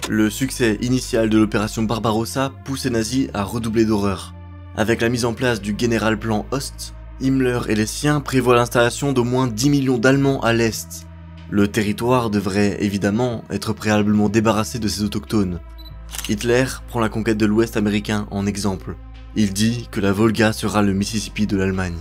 Le succès initial de l'opération Barbarossa pousse les nazis à redoubler d'horreur. Avec la mise en place du Generalplan Ost, Himmler et les siens prévoient l'installation d'au moins 10 millions d'Allemands à l'Est. Le territoire devrait évidemment être préalablement débarrassé de ses autochtones. Hitler prend la conquête de l'Ouest américain en exemple. Il dit que la Volga sera le Mississippi de l'Allemagne.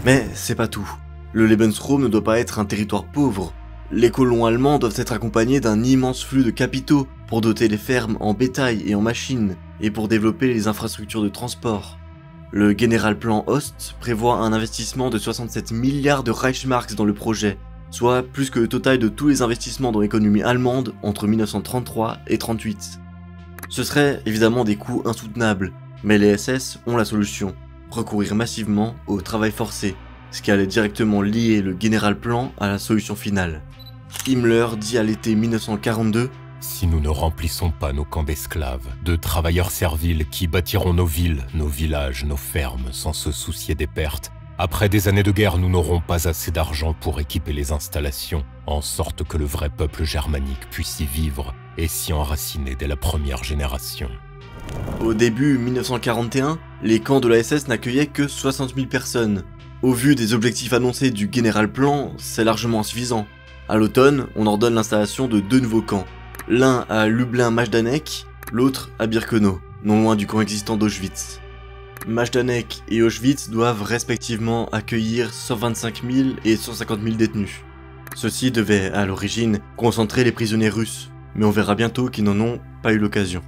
Mais c'est pas tout. Le Lebensraum ne doit pas être un territoire pauvre. Les colons allemands doivent être accompagnés d'un immense flux de capitaux pour doter les fermes en bétail et en machines, et pour développer les infrastructures de transport. Le Generalplan Ost prévoit un investissement de 67 milliards de Reichsmarks dans le projet, soit plus que le total de tous les investissements dans l'économie allemande entre 1933 et 1938. Ce serait évidemment des coûts insoutenables, mais les SS ont la solution, recourir massivement au travail forcé, ce qui allait directement lier le Generalplan à la solution finale. Himmler dit à l'été 1942 « Si nous ne remplissons pas nos camps d'esclaves, de travailleurs serviles qui bâtiront nos villes, nos villages, nos fermes sans se soucier des pertes, après des années de guerre, nous n'aurons pas assez d'argent pour équiper les installations, en sorte que le vrai peuple germanique puisse y vivre et s'y enraciner dès la première génération. » Au début 1941, les camps de la SS n'accueillaient que 60 000 personnes. Au vu des objectifs annoncés du Generalplan, c'est largement insuffisant. À l'automne, on ordonne l'installation de 2 nouveaux camps. L'un à Lublin-Majdanek, l'autre à Birkenau, non loin du camp existant d'Auschwitz. Majdanek et Auschwitz doivent respectivement accueillir 125 000 et 150 000 détenus. Ceux-ci devaient, à l'origine, concentrer les prisonniers russes, mais on verra bientôt qu'ils n'en ont pas eu l'occasion.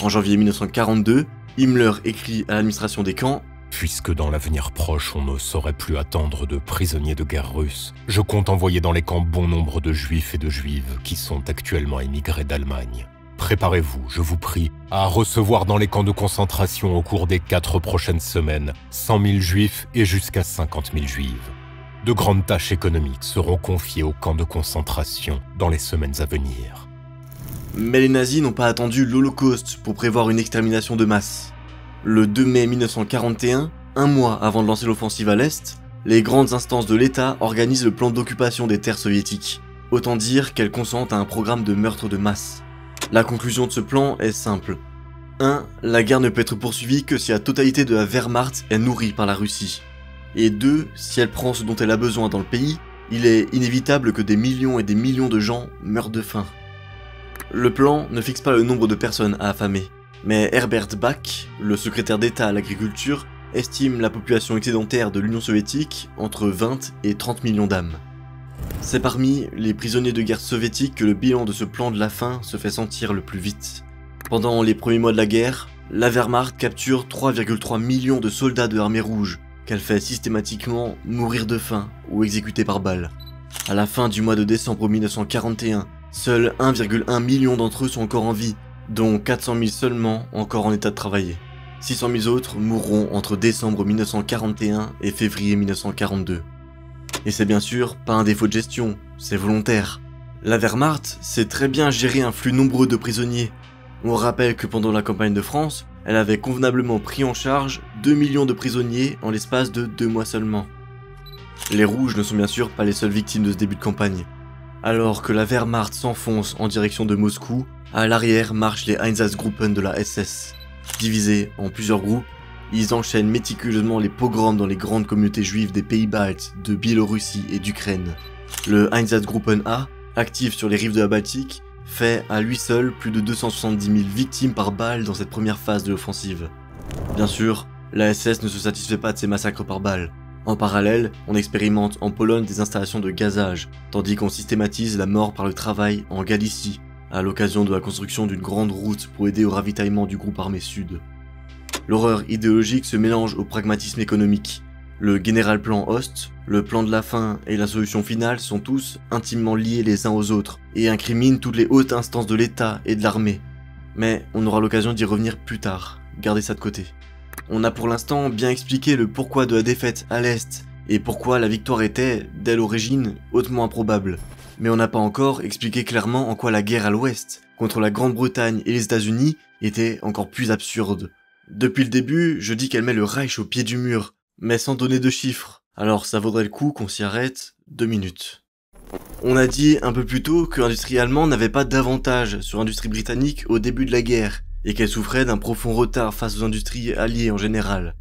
En janvier 1942, Himmler écrit à l'administration des camps « Puisque dans l'avenir proche on ne saurait plus attendre de prisonniers de guerre russes, je compte envoyer dans les camps bon nombre de juifs et de juives qui sont actuellement émigrés d'Allemagne. Préparez-vous, je vous prie, à recevoir dans les camps de concentration au cours des 4 prochaines semaines 100 000 juifs et jusqu'à 50 000 juives. De grandes tâches économiques seront confiées aux camps de concentration dans les semaines à venir. » Mais les nazis n'ont pas attendu l'Holocauste pour prévoir une extermination de masse. Le 2 mai 1941, un mois avant de lancer l'offensive à l'Est, les grandes instances de l'État organisent le plan d'occupation des terres soviétiques. Autant dire qu'elles consentent à un programme de meurtre de masse. La conclusion de ce plan est simple. 1. La guerre ne peut être poursuivie que si la totalité de la Wehrmacht est nourrie par la Russie. Et 2. Si elle prend ce dont elle a besoin dans le pays, il est inévitable que des millions et des millions de gens meurent de faim. Le plan ne fixe pas le nombre de personnes à affamer, mais Herbert Bach, le secrétaire d'État à l'agriculture, estime la population excédentaire de l'Union soviétique entre 20 et 30 millions d'âmes. C'est parmi les prisonniers de guerre soviétiques que le bilan de ce plan de la faim se fait sentir le plus vite. Pendant les premiers mois de la guerre, la Wehrmacht capture 3,3 millions de soldats de l'armée rouge, qu'elle fait systématiquement mourir de faim ou exécuter par balle. À la fin du mois de décembre 1941, seuls 1,1 million d'entre eux sont encore en vie, dont 400 000 seulement encore en état de travailler. 600 000 autres mourront entre décembre 1941 et février 1942. Et c'est bien sûr pas un défaut de gestion, c'est volontaire. La Wehrmacht sait très bien gérer un flux nombreux de prisonniers. On rappelle que pendant la campagne de France, elle avait convenablement pris en charge 2 millions de prisonniers en l'espace de 2 mois seulement. Les Rouges ne sont bien sûr pas les seules victimes de ce début de campagne. Alors que la Wehrmacht s'enfonce en direction de Moscou, à l'arrière marchent les Einsatzgruppen de la SS. Divisés en plusieurs groupes, ils enchaînent méticuleusement les pogroms dans les grandes communautés juives des pays baltes, de Biélorussie et d'Ukraine. Le Einsatzgruppen A, actif sur les rives de la Baltique, fait à lui seul plus de 270 000 victimes par balle dans cette première phase de l'offensive. Bien sûr, la SS ne se satisfait pas de ces massacres par balle. En parallèle, on expérimente en Pologne des installations de gazage, tandis qu'on systématise la mort par le travail en Galicie, à l'occasion de la construction d'une grande route pour aider au ravitaillement du groupe armé sud. L'horreur idéologique se mélange au pragmatisme économique. Le Generalplan Ost, le plan de la faim et la solution finale sont tous intimement liés les uns aux autres et incriminent toutes les hautes instances de l'État et de l'armée. Mais on aura l'occasion d'y revenir plus tard, gardez ça de côté. On a pour l'instant bien expliqué le pourquoi de la défaite à l'Est et pourquoi la victoire était, dès l'origine, hautement improbable. Mais on n'a pas encore expliqué clairement en quoi la guerre à l'Ouest, contre la Grande-Bretagne et les États-Unis, était encore plus absurde. Depuis le début, je dis qu'elle met le Reich au pied du mur, mais sans donner de chiffres, alors ça vaudrait le coup qu'on s'y arrête 2 minutes. On a dit un peu plus tôt que l'industrie allemande n'avait pas d'avantage sur l'industrie britannique au début de la guerre, et qu'elle souffrait d'un profond retard face aux industries alliées en général.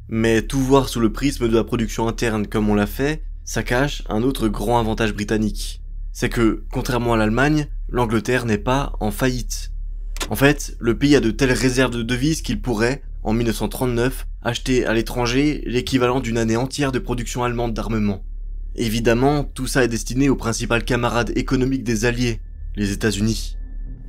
Mais tout voir sous le prisme de la production interne comme on l'a fait, ça cache un autre grand avantage britannique. C'est que, contrairement à l'Allemagne, l'Angleterre n'est pas en faillite. En fait, le pays a de telles réserves de devises qu'il pourrait, en 1939, acheter à l'étranger l'équivalent d'une année entière de production allemande d'armement. Évidemment, tout ça est destiné au principal camarade économique des Alliés, les États-Unis.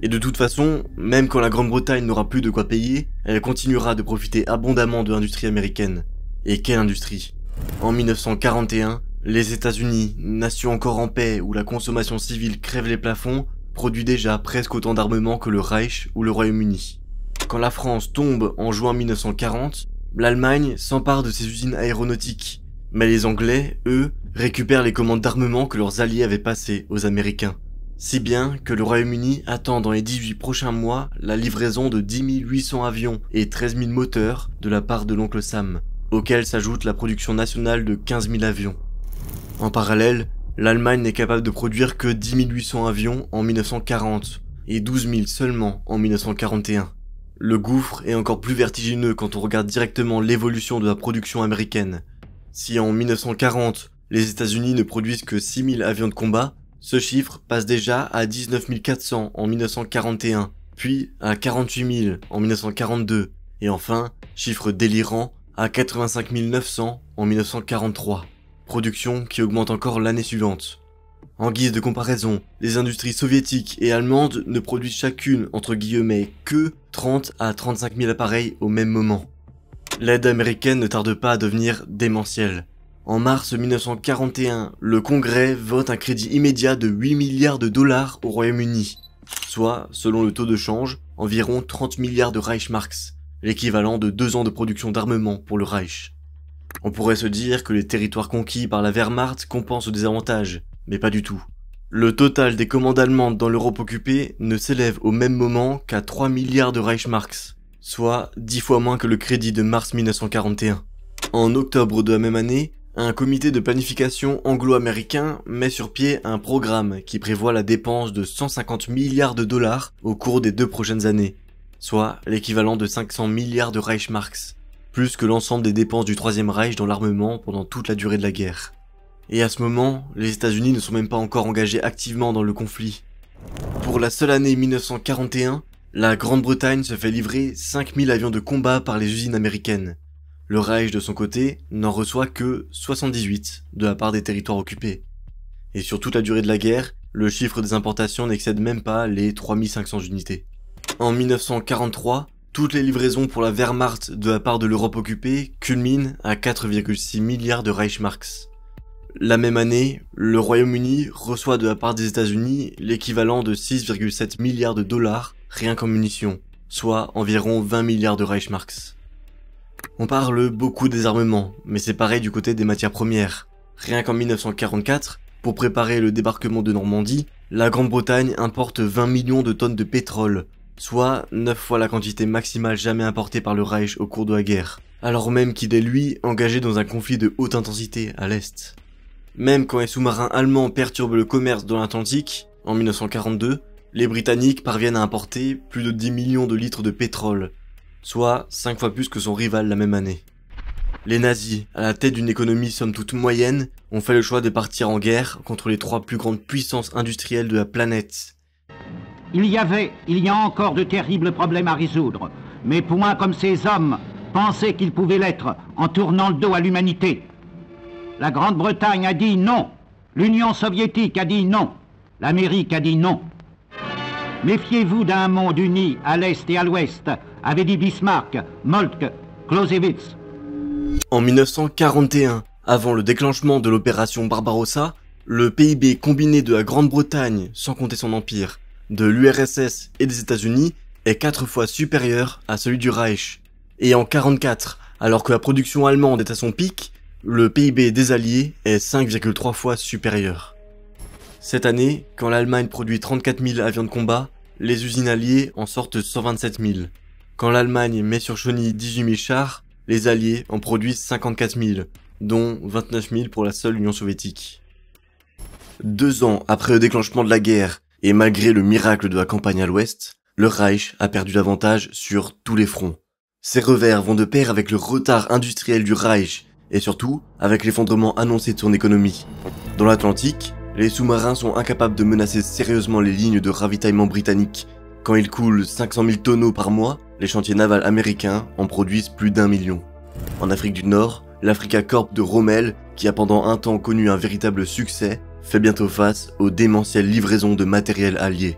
Et de toute façon, même quand la Grande-Bretagne n'aura plus de quoi payer, elle continuera de profiter abondamment de l'industrie américaine. Et quelle industrie! En 1941, les États-Unis, nation encore en paix où la consommation civile crève les plafonds, produit déjà presque autant d'armements que le Reich ou le Royaume-Uni. Quand la France tombe en juin 1940, l'Allemagne s'empare de ses usines aéronautiques, mais les Anglais, eux, récupèrent les commandes d'armement que leurs alliés avaient passées aux Américains. Si bien que le Royaume-Uni attend dans les 18 prochains mois la livraison de 10 800 avions et 13 000 moteurs de la part de l'oncle Sam, auquel s'ajoute la production nationale de 15 000 avions. En parallèle, l'Allemagne n'est capable de produire que 10 800 avions en 1940 et 12 000 seulement en 1941. Le gouffre est encore plus vertigineux quand on regarde directement l'évolution de la production américaine. Si en 1940, les États-Unis ne produisent que 6 000 avions de combat, ce chiffre passe déjà à 19 400 en 1941, puis à 48 000 en 1942, et enfin, chiffre délirant, à 85 900 en 1943. Production qui augmente encore l'année suivante. En guise de comparaison, les industries soviétiques et allemandes ne produisent chacune, entre guillemets, que 30 à 35 000 appareils au même moment. L'aide américaine ne tarde pas à devenir démentielle. En mars 1941, le Congrès vote un crédit immédiat de 8 milliards de dollars au Royaume-Uni, soit, selon le taux de change, environ 30 milliards de Reichsmarks, l'équivalent de 2 ans de production d'armement pour le Reich. On pourrait se dire que les territoires conquis par la Wehrmacht compensent le désavantage, mais pas du tout. Le total des commandes allemandes dans l'Europe occupée ne s'élève au même moment qu'à 3 milliards de Reichsmarks, soit 10 fois moins que le crédit de mars 1941. En octobre de la même année, un comité de planification anglo-américain met sur pied un programme qui prévoit la dépense de 150 milliards de dollars au cours des 2 prochaines années, soit l'équivalent de 500 milliards de Reichsmarks, plus que l'ensemble des dépenses du Troisième Reich dans l'armement pendant toute la durée de la guerre. Et à ce moment, les États-Unis ne sont même pas encore engagés activement dans le conflit. Pour Pour la seule année 1941, la Grande-Bretagne se fait livrer 5000 avions de combat par les usines américaines. Le Reich, de son côté, n'en reçoit que 78 de la part des territoires occupés. Et sur toute la durée de la guerre, le chiffre des importations n'excède même pas les 3500 unités. En 1943, toutes les livraisons pour la Wehrmacht de la part de l'Europe occupée culminent à 4,6 milliards de Reichsmarks. La même année, le Royaume-Uni reçoit de la part des États-Unis l'équivalent de 6,7 milliards de dollars rien qu'en munitions, soit environ 20 milliards de Reichsmarks. On parle beaucoup des armements, mais c'est pareil du côté des matières premières. Rien qu'en 1944, pour préparer le débarquement de Normandie, la Grande-Bretagne importe 20 millions de tonnes de pétrole, soit 9 fois la quantité maximale jamais importée par le Reich au cours de la guerre, alors même qu'il est lui engagé dans un conflit de haute intensité à l'Est. Même quand les sous-marins allemands perturbent le commerce dans l'Atlantique, en 1942, les Britanniques parviennent à importer plus de 10 millions de litres de pétrole, soit 5 fois plus que son rival la même année. Les nazis, à la tête d'une économie somme toute moyenne, ont fait le choix de partir en guerre contre les 3 plus grandes puissances industrielles de la planète. Il y a encore de terribles problèmes à résoudre, mais point comme ces hommes pensaient qu'ils pouvaient l'être en tournant le dos à l'humanité. La Grande-Bretagne a dit non, l'Union soviétique a dit non, l'Amérique a dit non. Méfiez-vous d'un monde uni à l'Est et à l'Ouest, avait dit Bismarck, Moltke, Clausewitz. En 1941, avant le déclenchement de l'opération Barbarossa, le PIB combiné de la Grande-Bretagne, sans compter son empire, de l'URSS et des États-Unis est 4 fois supérieur à celui du Reich. Et en 1944, alors que la production allemande est à son pic, le PIB des Alliés est 5,3 fois supérieur. Cette année, quand l'Allemagne produit 34 000 avions de combat, les usines alliées en sortent 127 000. Quand l'Allemagne met sur chenille 18 000 chars, les Alliés en produisent 54 000, dont 29 000 pour la seule Union soviétique. 2 ans après le déclenchement de la guerre, et malgré le miracle de la campagne à l'ouest, le Reich a perdu l'avantage sur tous les fronts. Ces revers vont de pair avec le retard industriel du Reich, et surtout avec l'effondrement annoncé de son économie. Dans l'Atlantique, les sous-marins sont incapables de menacer sérieusement les lignes de ravitaillement britanniques. Quand ils coulent 500 000 tonneaux par mois, les chantiers navals américains en produisent plus d'1 million. En Afrique du Nord, l'Africa Corp de Rommel, qui a pendant un temps connu un véritable succès, fait bientôt face aux démentielles livraisons de matériel allié.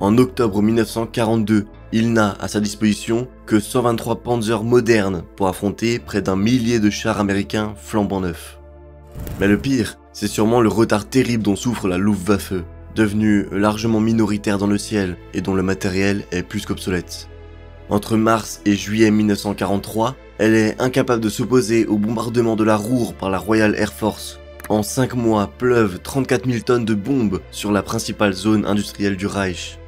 En octobre 1942, il n'a à sa disposition que 123 Panzers modernes pour affronter près d'1 millier de chars américains flambant neufs. Mais le pire, c'est sûrement le retard terrible dont souffre la Luftwaffe, devenue largement minoritaire dans le ciel et dont le matériel est plus qu'obsolète. Entre mars et juillet 1943, elle est incapable de s'opposer au bombardement de la Ruhr par la Royal Air Force. En 5 mois, pleuvent 34 000 tonnes de bombes sur la principale zone industrielle du Reich.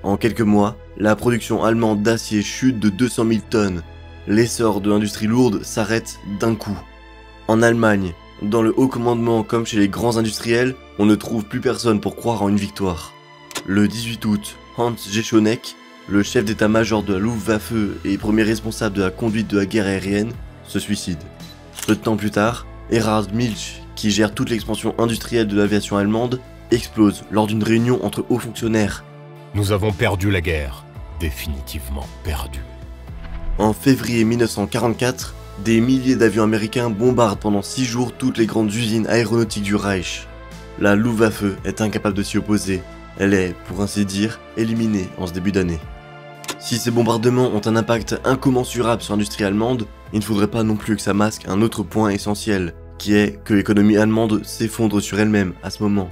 En quelques mois, la production allemande d'acier chute de 200 000 tonnes. L'essor de l'industrie lourde s'arrête d'un coup. En Allemagne, dans le haut commandement comme chez les grands industriels, on ne trouve plus personne pour croire en une victoire. Le 18 août, Hans Jeschonnek, le chef d'état-major de la Luftwaffe et premier responsable de la conduite de la guerre aérienne, se suicide. Peu de temps plus tard, Erhard Milch, qui gère toute l'expansion industrielle de l'aviation allemande, explose lors d'une réunion entre hauts fonctionnaires. Nous avons perdu la guerre, définitivement perdu. En février 1944, des milliers d'avions américains bombardent pendant 6 jours toutes les grandes usines aéronautiques du Reich. La Luftwaffe est incapable de s'y opposer. Elle est, pour ainsi dire, éliminée en ce début d'année. Si ces bombardements ont un impact incommensurable sur l'industrie allemande, il ne faudrait pas non plus que ça masque un autre point essentiel, qui est que l'économie allemande s'effondre sur elle-même à ce moment.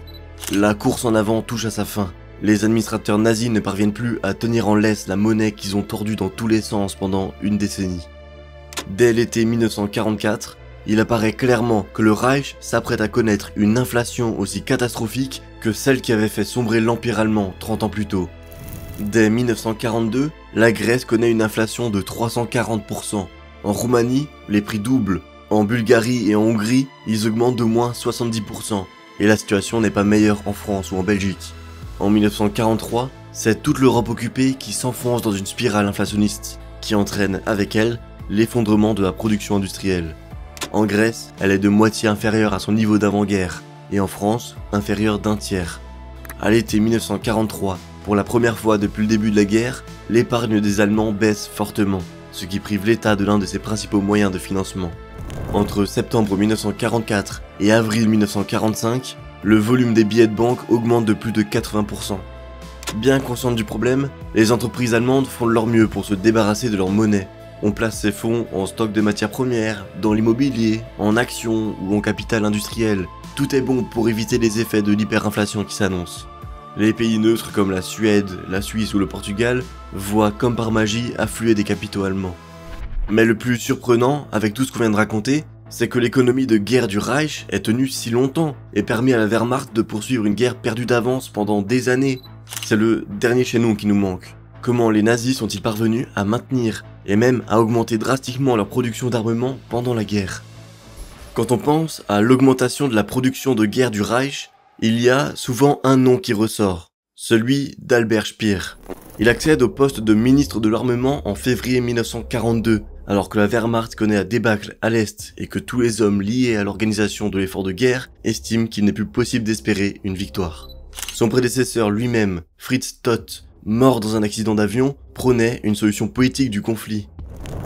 La course en avant touche à sa fin. Les administrateurs nazis ne parviennent plus à tenir en laisse la monnaie qu'ils ont tordue dans tous les sens pendant une décennie. Dès l'été 1944, il apparaît clairement que le Reich s'apprête à connaître une inflation aussi catastrophique que celle qui avait fait sombrer l'Empire allemand 30 ans plus tôt. Dès 1942, la Grèce connaît une inflation de 340%. En Roumanie, les prix doublent. En Bulgarie et en Hongrie, ils augmentent d'au moins 70%. Et la situation n'est pas meilleure en France ou en Belgique. En 1943, c'est toute l'Europe occupée qui s'enfonce dans une spirale inflationniste, qui entraîne avec elle l'effondrement de la production industrielle. En Grèce, elle est de moitié inférieure à son niveau d'avant-guerre, et en France, inférieure d'1 tiers. À l'été 1943, Pour la première fois depuis le début de la guerre, l'épargne des Allemands baisse fortement, ce qui prive l'État de l'un de ses principaux moyens de financement. Entre septembre 1944 et avril 1945, le volume des billets de banque augmente de plus de 80%. Bien conscientes du problème, les entreprises allemandes font de leur mieux pour se débarrasser de leur monnaie. On place ces fonds en stock de matières premières, dans l'immobilier, en actions ou en capital industriel. Tout est bon pour éviter les effets de l'hyperinflation qui s'annonce. Les pays neutres comme la Suède, la Suisse ou le Portugal voient comme par magie affluer des capitaux allemands. Mais le plus surprenant, avec tout ce qu'on vient de raconter, c'est que l'économie de guerre du Reich est tenue si longtemps et permis à la Wehrmacht de poursuivre une guerre perdue d'avance pendant des années. C'est le dernier chaînon qui nous manque. Comment les nazis sont-ils parvenus à maintenir et même à augmenter drastiquement leur production d'armement pendant la guerre? Quand on pense à l'augmentation de la production de guerre du Reich, il y a souvent un nom qui ressort, celui d'Albert Speer. Il accède au poste de ministre de l'armement en février 1942, alors que la Wehrmacht connaît la débâcle à l'Est et que tous les hommes liés à l'organisation de l'effort de guerre estiment qu'il n'est plus possible d'espérer une victoire. Son prédécesseur lui-même, Fritz Todt, mort dans un accident d'avion, prônait une solution politique du conflit.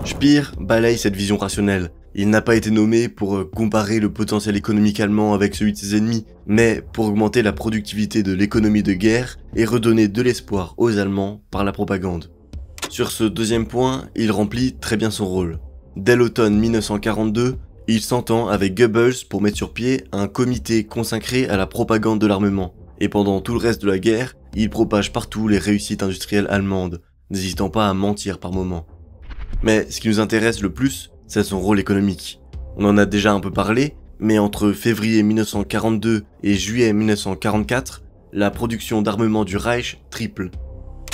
Speer balaye cette vision rationnelle. Il n'a pas été nommé pour comparer le potentiel économique allemand avec celui de ses ennemis, mais pour augmenter la productivité de l'économie de guerre et redonner de l'espoir aux Allemands par la propagande. Sur ce deuxième point, il remplit très bien son rôle. Dès l'automne 1942, il s'entend avec Goebbels pour mettre sur pied un comité consacré à la propagande de l'armement. Et pendant tout le reste de la guerre, il propage partout les réussites industrielles allemandes, n'hésitant pas à mentir par moments. Mais ce qui nous intéresse le plus, c'est son rôle économique. On en a déjà un peu parlé, mais entre février 1942 et juillet 1944, la production d'armement du Reich triple.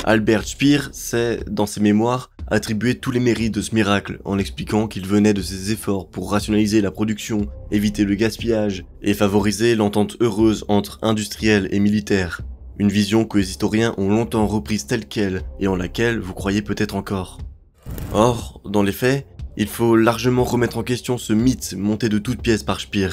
Albert Speer sait, dans ses mémoires, attribuer tous les mérites de ce miracle en expliquant qu'il venait de ses efforts pour rationaliser la production, éviter le gaspillage et favoriser l'entente heureuse entre industriels et militaires. Une vision que les historiens ont longtemps reprise telle quelle et en laquelle vous croyez peut-être encore. Or, dans les faits, il faut largement remettre en question ce mythe monté de toutes pièces par Speer.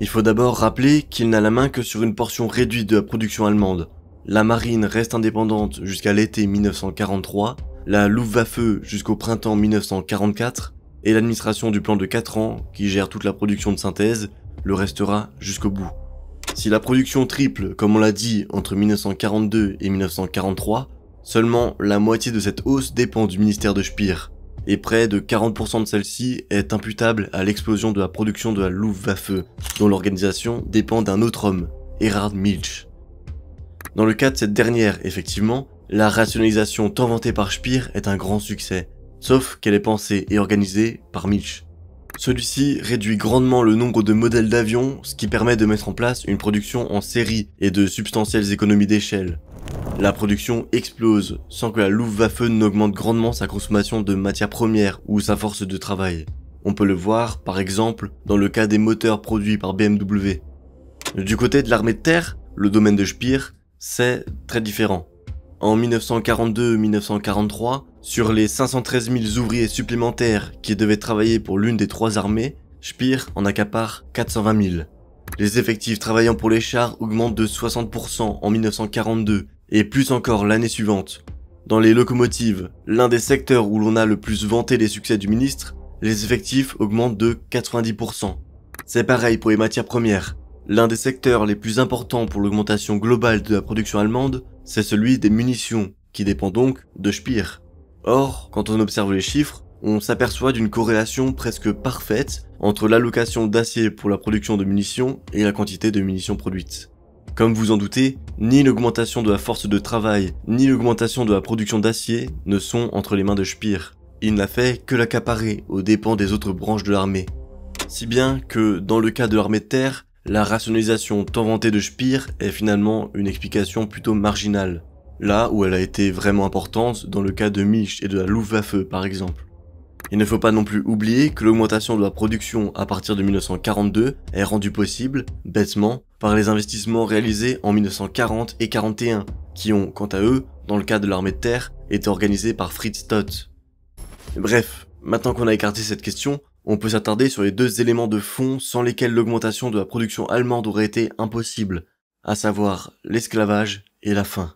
Il faut d'abord rappeler qu'il n'a la main que sur une portion réduite de la production allemande. La marine reste indépendante jusqu'à l'été 1943, la Luftwaffe jusqu'au printemps 1944, et l'administration du plan de 4 ans, qui gère toute la production de synthèse, le restera jusqu'au bout. Si la production triple, comme on l'a dit, entre 1942 et 1943, seulement la moitié de cette hausse dépend du ministère de Speer, et près de 40% de celle-ci est imputable à l'explosion de la production de la Luftwaffe, dont l'organisation dépend d'un autre homme, Erhard Milch. Dans le cas de cette dernière, effectivement, la rationalisation tant vantée par Speer est un grand succès, sauf qu'elle est pensée et organisée par Milch. Celui-ci réduit grandement le nombre de modèles d'avions, ce qui permet de mettre en place une production en série et de substantielles économies d'échelle. La production explose, sans que la Luftwaffe n'augmente grandement sa consommation de matières premières ou sa force de travail. On peut le voir, par exemple, dans le cas des moteurs produits par BMW. Du côté de l'armée de terre, le domaine de Speer, c'est très différent. En 1942-1943, sur les 513 000 ouvriers supplémentaires qui devaient travailler pour l'une des trois armées, Speer en accapare 420 000. Les effectifs travaillant pour les chars augmentent de 60% en 1942, et plus encore l'année suivante. Dans les locomotives, l'un des secteurs où l'on a le plus vanté les succès du ministre, les effectifs augmentent de 90%. C'est pareil pour les matières premières. L'un des secteurs les plus importants pour l'augmentation globale de la production allemande, c'est celui des munitions, qui dépend donc de Speer. Or, quand on observe les chiffres, on s'aperçoit d'une corrélation presque parfaite entre l'allocation d'acier pour la production de munitions et la quantité de munitions produites. Comme vous en doutez, ni l'augmentation de la force de travail, ni l'augmentation de la production d'acier ne sont entre les mains de Speer. Il n'a fait que l'accaparer aux dépens des autres branches de l'armée. Si bien que, dans le cas de l'armée de terre, la rationalisation tant vantée de Speer est finalement une explication plutôt marginale, là où elle a été vraiment importante dans le cas de Milch et de la Luftwaffe par exemple. Il ne faut pas non plus oublier que l'augmentation de la production à partir de 1942 est rendue possible, bêtement, par les investissements réalisés en 1940 et 41, qui ont, quant à eux, dans le cas de l'armée de terre, été organisés par Fritz Todt. Bref, maintenant qu'on a écarté cette question, on peut s'attarder sur les deux éléments de fond sans lesquels l'augmentation de la production allemande aurait été impossible, à savoir l'esclavage et la faim.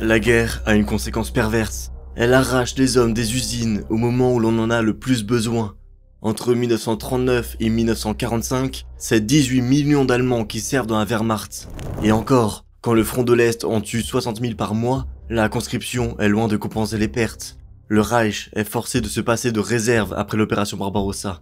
La guerre a une conséquence perverse. Elle arrache les hommes des usines au moment où l'on en a le plus besoin. Entre 1939 et 1945, c'est 18 millions d'Allemands qui servent dans la Wehrmacht. Et encore, quand le front de l'Est en tue 60 000 par mois, la conscription est loin de compenser les pertes. Le Reich est forcé de se passer de réserve après l'opération Barbarossa.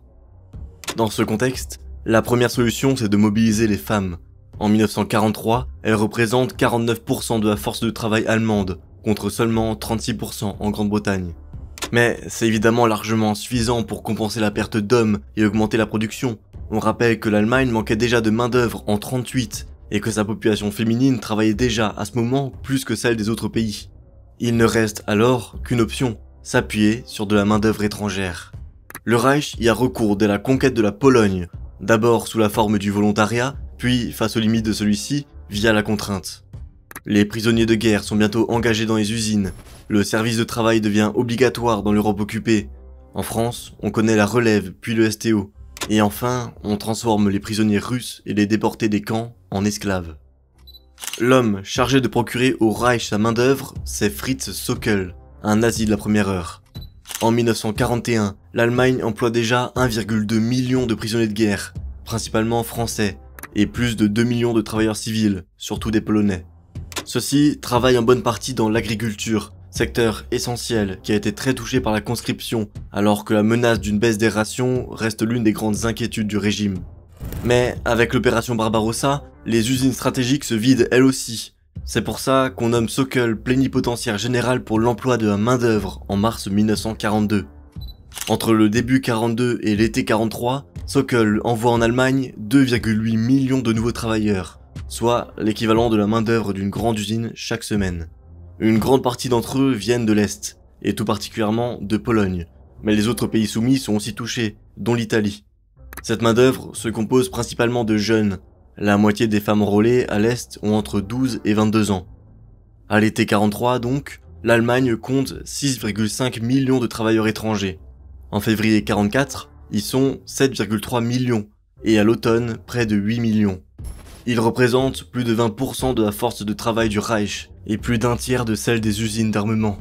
Dans ce contexte, la première solution c'est de mobiliser les femmes. En 1943, elles représentent 49% de la force de travail allemande, contre seulement 36% en Grande-Bretagne. Mais c'est évidemment largement insuffisant pour compenser la perte d'hommes et augmenter la production. On rappelle que l'Allemagne manquait déjà de main-d'œuvre en 1938 et que sa population féminine travaillait déjà à ce moment plus que celle des autres pays. Il ne reste alors qu'une option, s'appuyer sur de la main-d'œuvre étrangère. Le Reich y a recours dès la conquête de la Pologne, d'abord sous la forme du volontariat, puis face aux limites de celui-ci via la contrainte. Les prisonniers de guerre sont bientôt engagés dans les usines. Le service de travail devient obligatoire dans l'Europe occupée. En France, on connaît la relève, puis le STO. Et enfin, on transforme les prisonniers russes et les déportés des camps en esclaves. L'homme chargé de procurer au Reich sa main-d'œuvre, c'est Fritz Sauckel, un nazi de la première heure. En 1941, l'Allemagne emploie déjà 1,2 million de prisonniers de guerre, principalement français, et plus de 2 millions de travailleurs civils, surtout des Polonais. Ceux-ci travaillent en bonne partie dans l'agriculture, secteur essentiel qui a été très touché par la conscription, alors que la menace d'une baisse des rations reste l'une des grandes inquiétudes du régime. Mais avec l'opération Barbarossa, les usines stratégiques se vident elles aussi. C'est pour ça qu'on nomme Sauckel plénipotentiaire général pour l'emploi de la main-d'œuvre en mars 1942. Entre le début 42 et l'été 43, Sauckel envoie en Allemagne 2,8 millions de nouveaux travailleurs, soit l'équivalent de la main-d'œuvre d'une grande usine chaque semaine. Une grande partie d'entre eux viennent de l'Est, et tout particulièrement de Pologne, mais les autres pays soumis sont aussi touchés, dont l'Italie. Cette main-d'œuvre se compose principalement de jeunes. La moitié des femmes enrôlées à l'Est ont entre 12 et 22 ans. À l'été 43 donc, l'Allemagne compte 6,5 millions de travailleurs étrangers. En février 44, ils sont 7,3 millions, et à l'automne, près de 8 millions. Ils représentent plus de 20% de la force de travail du Reich, et plus d'un tiers de celle des usines d'armement.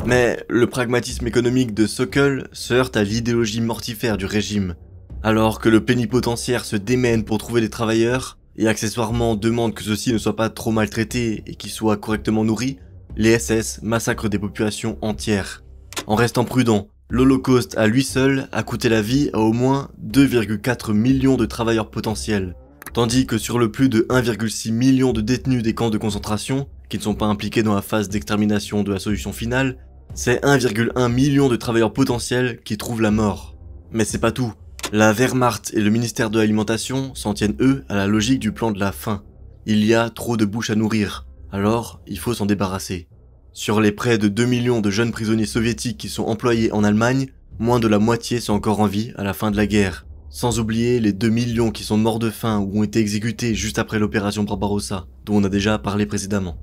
Mais le pragmatisme économique de Sauckel se heurte à l'idéologie mortifère du régime. Alors que le plénipotentiaire se démène pour trouver des travailleurs, et accessoirement demande que ceux-ci ne soient pas trop maltraités et qu'ils soient correctement nourris, les SS massacrent des populations entières. En restant prudents, l'Holocauste à lui seul a coûté la vie à au moins 2,4 millions de travailleurs potentiels, tandis que sur le plus de 1,6 million de détenus des camps de concentration, qui ne sont pas impliqués dans la phase d'extermination de la solution finale, c'est 1,1 million de travailleurs potentiels qui trouvent la mort. Mais c'est pas tout. La Wehrmacht et le ministère de l'Alimentation s'en tiennent eux à la logique du plan de la faim. Il y a trop de bouches à nourrir, alors il faut s'en débarrasser. Sur les près de 2 millions de jeunes prisonniers soviétiques qui sont employés en Allemagne, moins de la moitié sont encore en vie à la fin de la guerre. Sans oublier les 2 millions qui sont morts de faim ou ont été exécutés juste après l'opération Barbarossa, dont on a déjà parlé précédemment.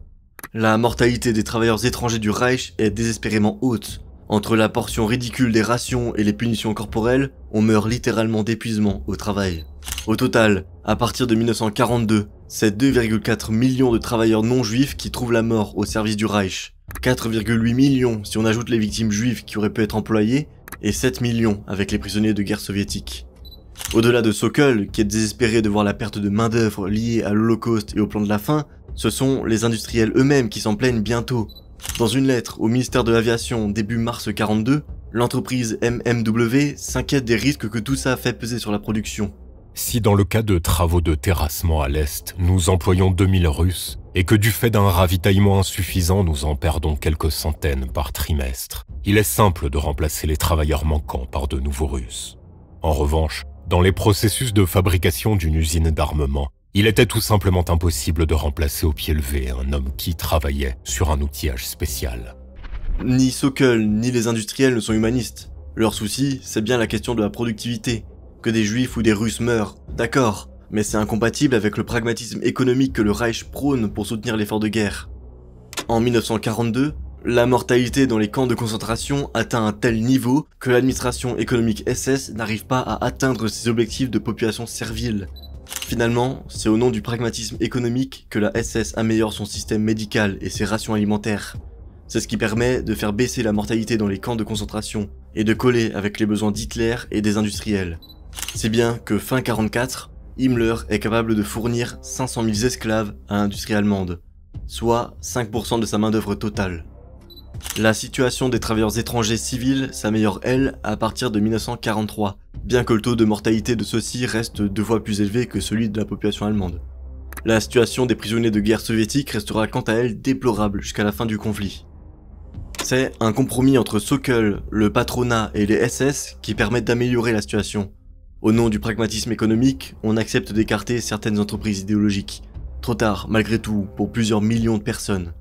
La mortalité des travailleurs étrangers du Reich est désespérément haute. Entre la portion ridicule des rations et les punitions corporelles, on meurt littéralement d'épuisement au travail. Au total, à partir de 1942, c'est 2,4 millions de travailleurs non juifs qui trouvent la mort au service du Reich. 4,8 millions si on ajoute les victimes juives qui auraient pu être employées, et 7 millions avec les prisonniers de guerre soviétiques. Au-delà de Sauckel, qui est désespéré de voir la perte de main-d'œuvre liée à l'Holocauste et au plan de la faim, ce sont les industriels eux-mêmes qui s'en plaignent bientôt. Dans une lettre au ministère de l'Aviation début mars 42, l'entreprise MMW s'inquiète des risques que tout ça a fait peser sur la production. Si dans le cas de travaux de terrassement à l'Est, nous employons 2000 Russes, et que du fait d'un ravitaillement insuffisant, nous en perdons quelques centaines par trimestre, il est simple de remplacer les travailleurs manquants par de nouveaux Russes. En revanche, dans les processus de fabrication d'une usine d'armement, il était tout simplement impossible de remplacer au pied levé un homme qui travaillait sur un outillage spécial. Ni Sauckel ni les industriels ne sont humanistes. Leur souci, c'est bien la question de la productivité. Que des juifs ou des Russes meurent, d'accord, mais c'est incompatible avec le pragmatisme économique que le Reich prône pour soutenir l'effort de guerre. En 1942, la mortalité dans les camps de concentration atteint un tel niveau que l'administration économique SS n'arrive pas à atteindre ses objectifs de population servile. Finalement, c'est au nom du pragmatisme économique que la SS améliore son système médical et ses rations alimentaires. C'est ce qui permet de faire baisser la mortalité dans les camps de concentration et de coller avec les besoins d'Hitler et des industriels. C'est bien que fin 44, Himmler est capable de fournir 500 000 esclaves à l'industrie allemande, soit 5% de sa main-d'œuvre totale. La situation des travailleurs étrangers civils s'améliore, elle, à partir de 1943, bien que le taux de mortalité de ceux-ci reste 2 fois plus élevé que celui de la population allemande. La situation des prisonniers de guerre soviétiques restera quant à elle déplorable jusqu'à la fin du conflit. C'est un compromis entre Sokol, le patronat et les SS qui permettent d'améliorer la situation. Au nom du pragmatisme économique, on accepte d'écarter certaines entreprises idéologiques. Trop tard, malgré tout, pour plusieurs millions de personnes.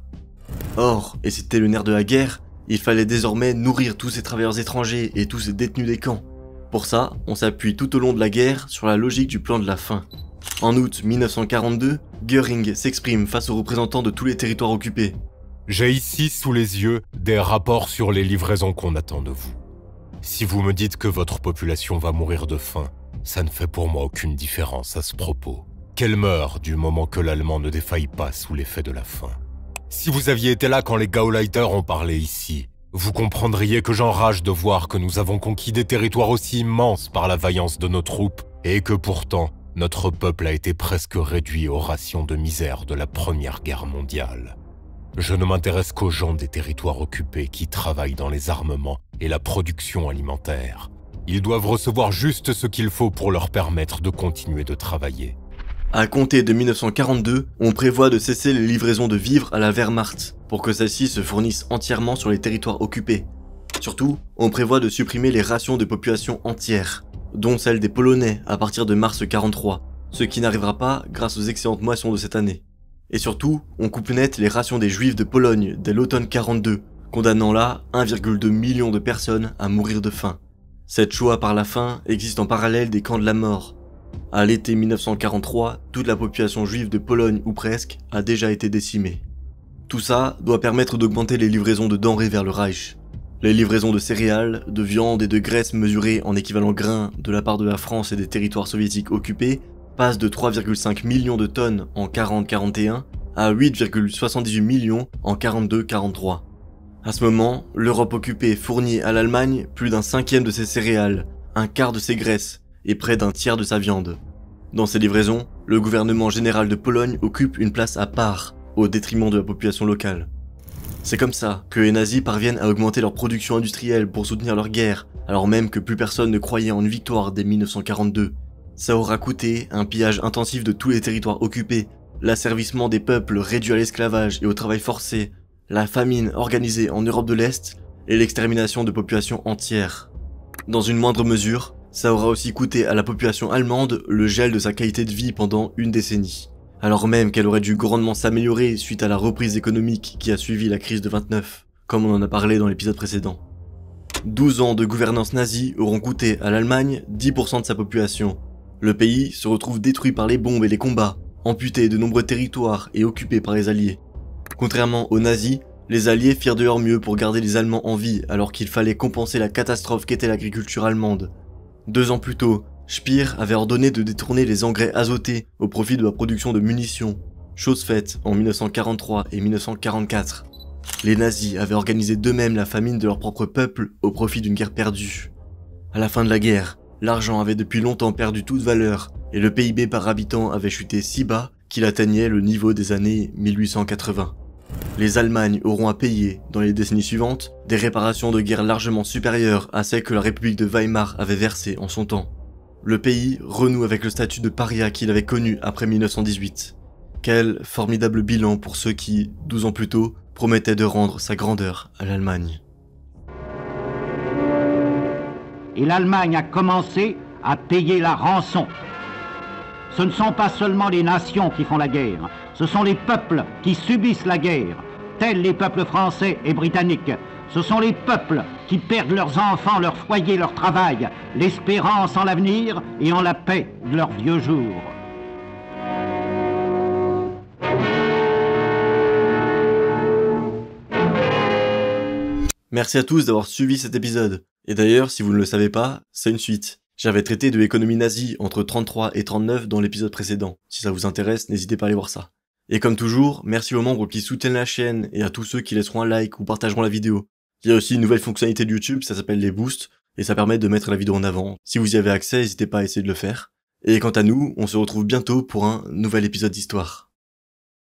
Or, et c'était le nerf de la guerre, il fallait désormais nourrir tous ces travailleurs étrangers et tous ces détenus des camps. Pour ça, on s'appuie tout au long de la guerre sur la logique du plan de la faim. En août 1942, Göring s'exprime face aux représentants de tous les territoires occupés. J'ai ici sous les yeux des rapports sur les livraisons qu'on attend de vous. Si vous me dites que votre population va mourir de faim, ça ne fait pour moi aucune différence à ce propos. Qu'elle meure du moment que l'Allemand ne défaille pas sous l'effet de la faim. Si vous aviez été là quand les Gauleiter ont parlé ici, vous comprendriez que j'enrage de voir que nous avons conquis des territoires aussi immenses par la vaillance de nos troupes et que pourtant, notre peuple a été presque réduit aux rations de misère de la Première Guerre mondiale. Je ne m'intéresse qu'aux gens des territoires occupés qui travaillent dans les armements et la production alimentaire. Ils doivent recevoir juste ce qu'il faut pour leur permettre de continuer de travailler. À compter de 1942, on prévoit de cesser les livraisons de vivres à la Wehrmacht pour que celle-ci se fournisse entièrement sur les territoires occupés. Surtout, on prévoit de supprimer les rations de population entières, dont celles des Polonais à partir de mars 43, ce qui n'arrivera pas grâce aux excellentes moissons de cette année. Et surtout, on coupe net les rations des Juifs de Pologne dès l'automne 42, condamnant là 1,2 million de personnes à mourir de faim. Cette Shoah par la faim existe en parallèle des camps de la mort. À l'été 1943, toute la population juive de Pologne, ou presque, a déjà été décimée. Tout ça doit permettre d'augmenter les livraisons de denrées vers le Reich. Les livraisons de céréales, de viande et de graisse mesurées en équivalent grain de la part de la France et des territoires soviétiques occupés passent de 3,5 millions de tonnes en 40-41 à 8,78 millions en 42-43. À ce moment, l'Europe occupée fournit à l'Allemagne plus d'un cinquième de ses céréales, un quart de ses graisses et près d'un tiers de sa viande. Dans ces livraisons, le gouvernement général de Pologne occupe une place à part, au détriment de la population locale. C'est comme ça que les nazis parviennent à augmenter leur production industrielle pour soutenir leur guerre, alors même que plus personne ne croyait en une victoire dès 1942. Ça aura coûté un pillage intensif de tous les territoires occupés, l'asservissement des peuples réduits à l'esclavage et au travail forcé, la famine organisée en Europe de l'Est et l'extermination de populations entières. Dans une moindre mesure, ça aura aussi coûté à la population allemande le gel de sa qualité de vie pendant une décennie, alors même qu'elle aurait dû grandement s'améliorer suite à la reprise économique qui a suivi la crise de 29, comme on en a parlé dans l'épisode précédent. 12 ans de gouvernance nazie auront coûté à l'Allemagne 10% de sa population. Le pays se retrouve détruit par les bombes et les combats, amputé de nombreux territoires et occupé par les Alliés. Contrairement aux nazis, les Alliés firent de leur mieux pour garder les Allemands en vie alors qu'il fallait compenser la catastrophe qu'était l'agriculture allemande. 2 ans plus tôt, Speer avait ordonné de détourner les engrais azotés au profit de la production de munitions, chose faite en 1943 et 1944. Les nazis avaient organisé d'eux-mêmes la famine de leur propre peuple au profit d'une guerre perdue. À la fin de la guerre, l'argent avait depuis longtemps perdu toute valeur et le PIB par habitant avait chuté si bas qu'il atteignait le niveau des années 1880. Les Allemagnes auront à payer, dans les décennies suivantes, des réparations de guerre largement supérieures à celles que la République de Weimar avait versées en son temps. Le pays renoue avec le statut de paria qu'il avait connu après 1918. Quel formidable bilan pour ceux qui, 12 ans plus tôt, promettaient de rendre sa grandeur à l'Allemagne. Et l'Allemagne a commencé à payer la rançon. Ce ne sont pas seulement les nations qui font la guerre, ce sont les peuples qui subissent la guerre, tels les peuples français et britanniques. Ce sont les peuples qui perdent leurs enfants, leur foyer, leur travail, l'espérance en l'avenir et en la paix de leurs vieux jours. Merci à tous d'avoir suivi cet épisode. Et d'ailleurs, si vous ne le savez pas, c'est une suite. J'avais traité de l'économie nazie entre 33 et 39 dans l'épisode précédent. Si ça vous intéresse, n'hésitez pas à aller voir ça. Et comme toujours, merci aux membres qui soutiennent la chaîne et à tous ceux qui laisseront un like ou partageront la vidéo. Il y a aussi une nouvelle fonctionnalité de YouTube, ça s'appelle les boosts, et ça permet de mettre la vidéo en avant. Si vous y avez accès, n'hésitez pas à essayer de le faire. Et quant à nous, on se retrouve bientôt pour un nouvel épisode d'histoire.